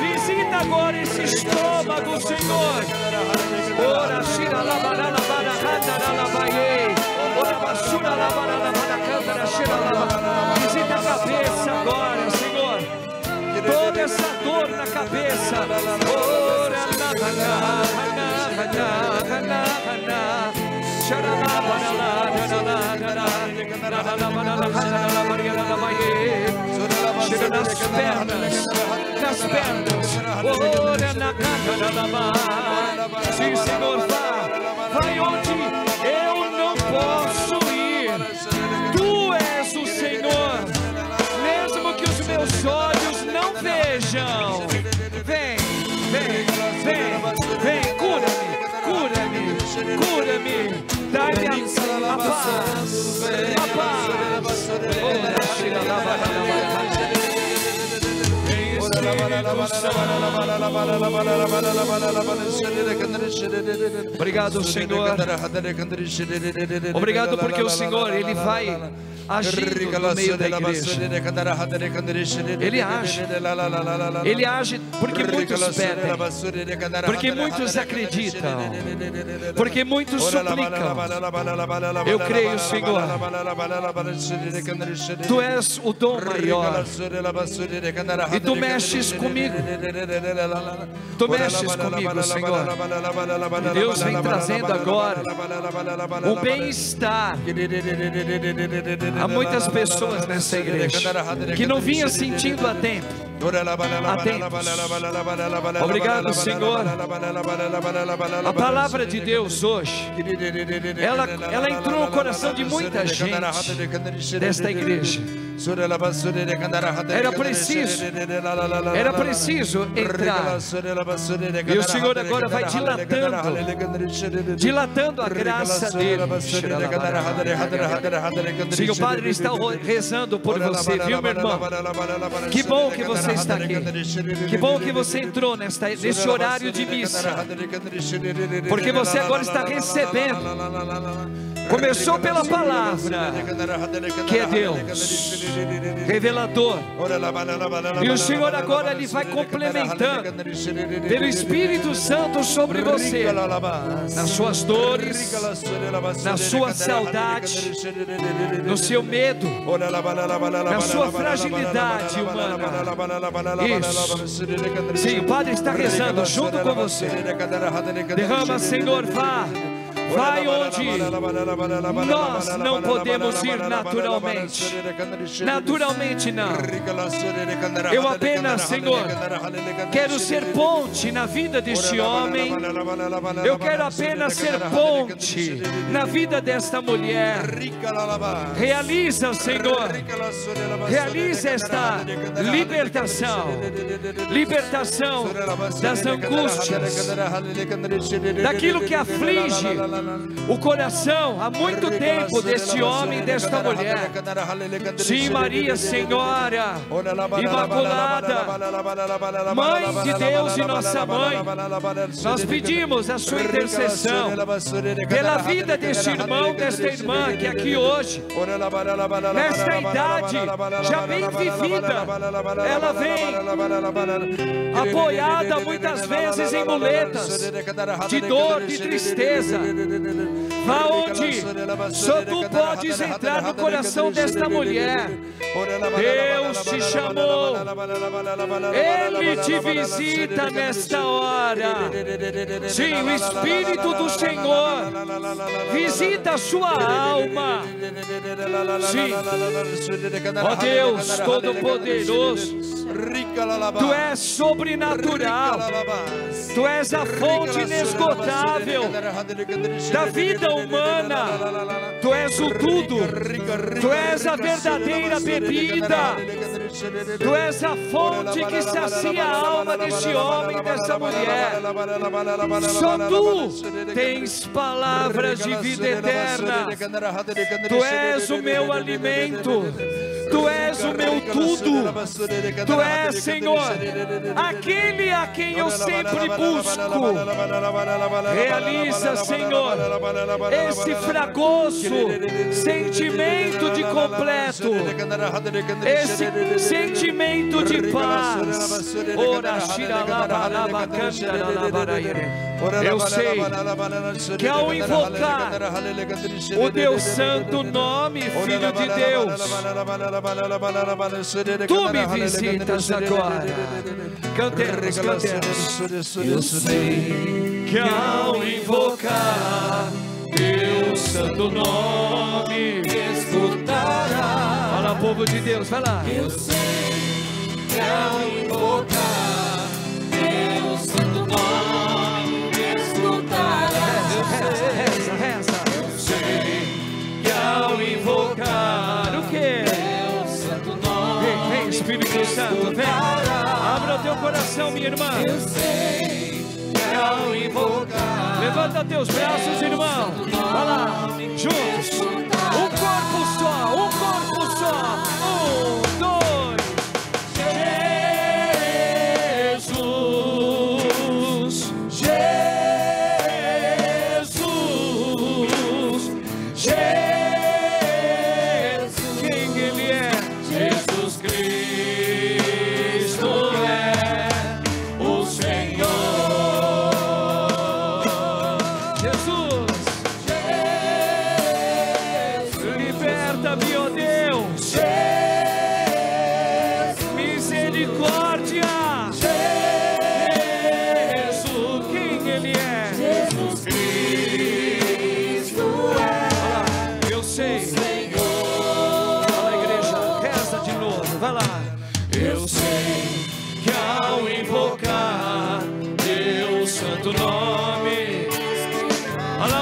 Visita agora esse estômago, Senhor. Ora, shira la barana para cantara la baie. Ora, basura la barana para cantara shira la. Visita a cabeça agora, Senhor. Toda essa dor na cabeça. Ora, na chega nas pernas. Ora na casa da lava. Sim, Senhor, vai onde eu não posso ir. Tu és o Senhor, mesmo que os meus olhos não vejam. Vem, cura-me, dá-me a paz. Obrigado, Senhor. Obrigado porque o Senhor, Ele vai agindo no meio da igreja. Ele age porque muitos pedem, porque muitos acreditam, porque muitos suplicam. Eu creio, Senhor, Tu és o dom maior e Tu mexes comigo. Tu mexes comigo, Senhor. E Deus vem trazendo agora o bem-estar. Há muitas pessoas nessa igreja que não vinha sentindo há tempos. Obrigado, Senhor. A palavra de Deus hoje, ela entrou no coração de muita gente desta igreja. Era preciso entrar. E o Senhor agora vai dilatando a graça dele. Sim, o Padre está rezando por você, viu, meu irmão? Que bom que você está aqui. Que bom que você entrou nesse horário de missa, porque você agora está recebendo. Começou pela palavra, que é Deus, revelador. E o Senhor agora Ele vai complementando pelo Espírito Santo sobre você, nas suas dores, na sua saudade, no seu medo, na sua fragilidade humana. Isso. Sim, o Padre está rezando junto com você. Derrama, Senhor, Vai onde nós não podemos ir naturalmente. Naturalmente não. Eu apenas, Senhor, quero ser ponte na vida deste homem. Eu quero apenas ser ponte na vida desta mulher. Realiza, Senhor, realiza esta libertação. Libertação das angústias, daquilo que aflige o coração há muito tempo deste homem e desta mulher. Sim, Maria, Senhora Imaculada, Mãe de Deus e nossa Mãe, nós pedimos a sua intercessão pela vida deste irmão, desta irmã que aqui hoje, nesta idade já bem vivida, ela vem apoiada muitas vezes em muletas de dor, de tristeza. Vá onde só tu podes entrar no coração desta mulher. Deus te chamou, Ele te visita nesta hora. Sim, o Espírito do Senhor visita a sua alma. Sim, ó Deus Todo-Poderoso, Tu és sobrenatural, Tu és a fonte inesgotável da vida humana, Tu és o tudo, Tu és a verdadeira bebida, Tu és a fonte que sacia a alma deste homem e dessa mulher. Só Tu tens palavras de vida eterna. Tu és o meu alimento, Tu és o meu tudo. Tu és, Senhor, aquele a quem eu sempre busco. Realiza, Senhor, esse fragoso sentimento de completo, esse sentimento de paz. Eu sei que ao invocar o teu santo nome, Filho de Deus, Tu me visitas agora. Cantemos, cantemos. Eu sei que ao invocar teu santo nome me escutará. Fala, povo de Deus, vai lá.
Eu sei que ao invocar teu santo nome me escutará.
Reza, reza.
Eu sei que ao invocar
o quê? Vem, Espírito Santo, vem. Abra o teu coração, minha irmã.
Eu sei que ao invocar,
levanta teus braços, irmão. Vai lá, juntos. Um corpo só, um corpo só. 1, 2. Jesus, Jesus, Jesus.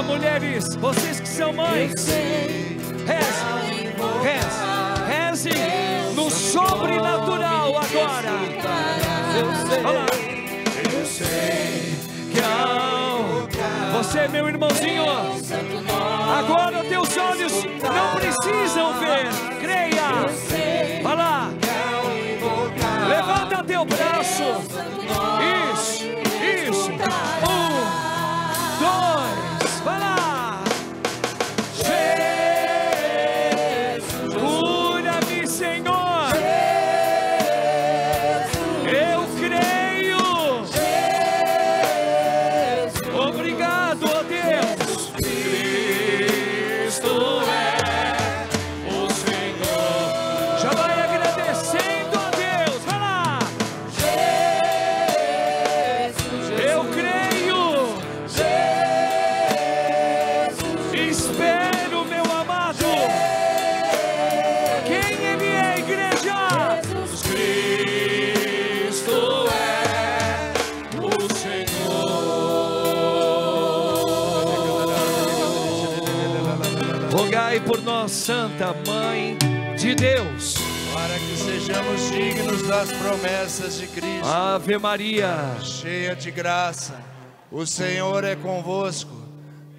Mulheres, vocês que são mães, reze no sobrenatural agora. Eu sei que você, meu irmãozinho, agora teus olhos não precisam ver, creia. Vai lá, levanta teu braço. Isso, isso. 1, 2. Vai lá! Jesus, cura-me, Senhor! Jesus, eu creio! Jesus, obrigado, ó Deus! Cristo é o Senhor! Já vai agradecendo a Deus! Vai lá! Jesus, Rogai por nós, Santa Mãe de Deus,
para que sejamos dignos das promessas de Cristo.
Ave Maria,
cheia de graça, o Senhor é convosco.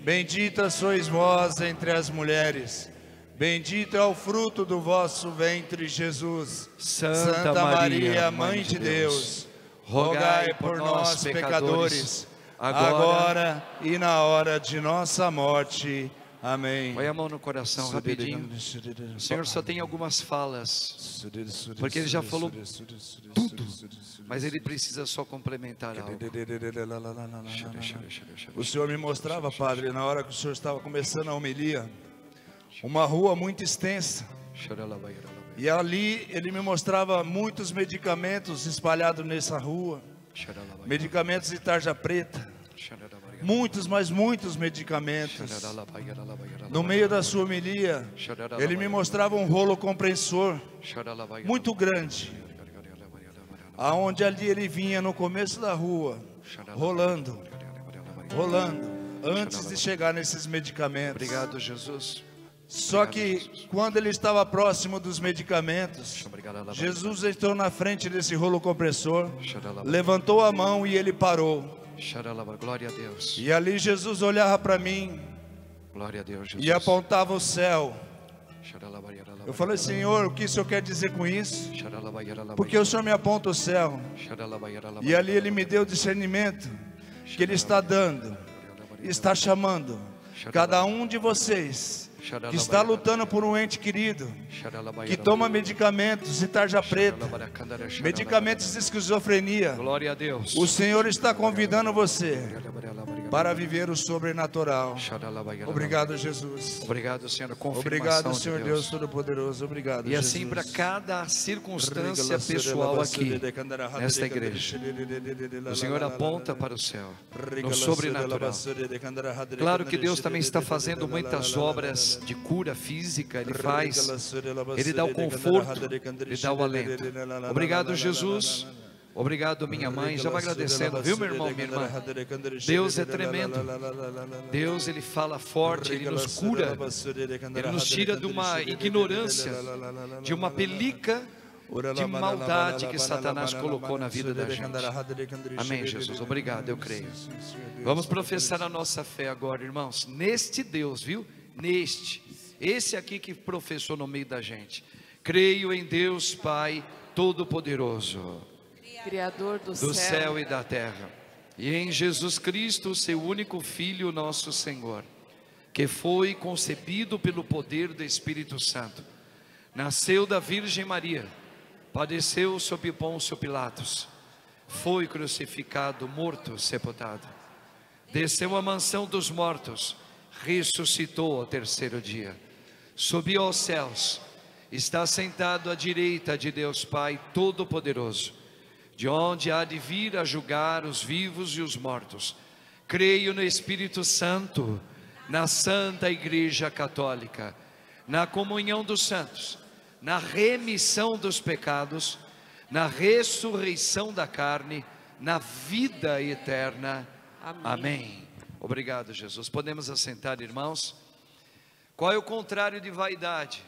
Bendita sois vós entre as mulheres, bendito é o fruto do vosso ventre, Jesus.
Santa Maria, Mãe de Deus, rogai por nós, pecadores, agora
e na hora de nossa morte. Amém.
Põe a mão no coração rapidinho. O Senhor só tem algumas falas, porque Ele já falou tudo, mas Ele precisa só complementar algo.
O Senhor me mostrava, Padre, na hora que o Senhor estava começando a homilia, uma rua muito extensa, e ali Ele me mostrava muitos medicamentos espalhados nessa rua, medicamentos de tarja preta, muitos, mas muitos medicamentos. No meio da sua homilia, Ele me mostrava um rolo compressor muito grande, aonde ali Ele vinha no começo da rua, rolando, antes de chegar nesses medicamentos.
Obrigado, Jesus.
Só que quando Ele estava próximo dos medicamentos, Jesus entrou na frente desse rolo compressor, levantou a mão e Ele parou.
Glória a Deus.
E ali Jesus olhava para mim,
glória a Deus, Jesus,
e apontava o céu. Eu falei: Senhor, o que o Senhor quer dizer com isso? Porque o Senhor me aponta o céu. E ali Ele me deu o discernimento que Ele está dando, está chamando cada um de vocês que está lutando por um ente querido, que toma medicamentos de tarja preta, medicamentos de esquizofrenia.
Glória a Deus.
O Senhor está convidando você para viver o sobrenatural. Obrigado, Jesus.
Obrigado, Senhor.
Obrigado, Senhor Deus Todo-Poderoso. Obrigado,
e assim
Jesus.
para cada circunstância pessoal aqui nesta igreja, o Senhor aponta para o céu, no sobrenatural. Claro que Deus também está fazendo muitas obras de cura física. Ele faz, Ele dá o conforto, Ele dá o alento. Obrigado, Jesus. Obrigado, minha mãe. Já vai agradecendo, viu, meu irmão, minha irmã? Deus é tremendo. Deus, Ele fala forte, Ele nos cura, Ele nos tira de uma ignorância, de uma pelica de maldade que Satanás colocou na vida da gente. Amém, Jesus. Obrigado, eu creio. Vamos professar a nossa fé agora, irmãos, neste Deus, viu? Esse aqui que professou no meio da gente. Creio em Deus Pai Todo-Poderoso,
Criador do
céu e da terra, e em Jesus Cristo, seu único Filho, nosso Senhor, que foi concebido pelo poder do Espírito Santo, nasceu da Virgem Maria, padeceu sob Pôncio Pilatos, foi crucificado, morto, sepultado, desceu à mansão dos mortos, ressuscitou ao terceiro dia, subiu aos céus, está sentado à direita de Deus Pai Todo-Poderoso, de onde há de vir a julgar os vivos e os mortos. Creio no Espírito Santo, na Santa Igreja Católica, na comunhão dos santos, na remissão dos pecados, na ressurreição da carne, na vida eterna. Amém. Obrigado, Jesus. Podemos assentar, irmãos. Qual é o contrário de vaidade?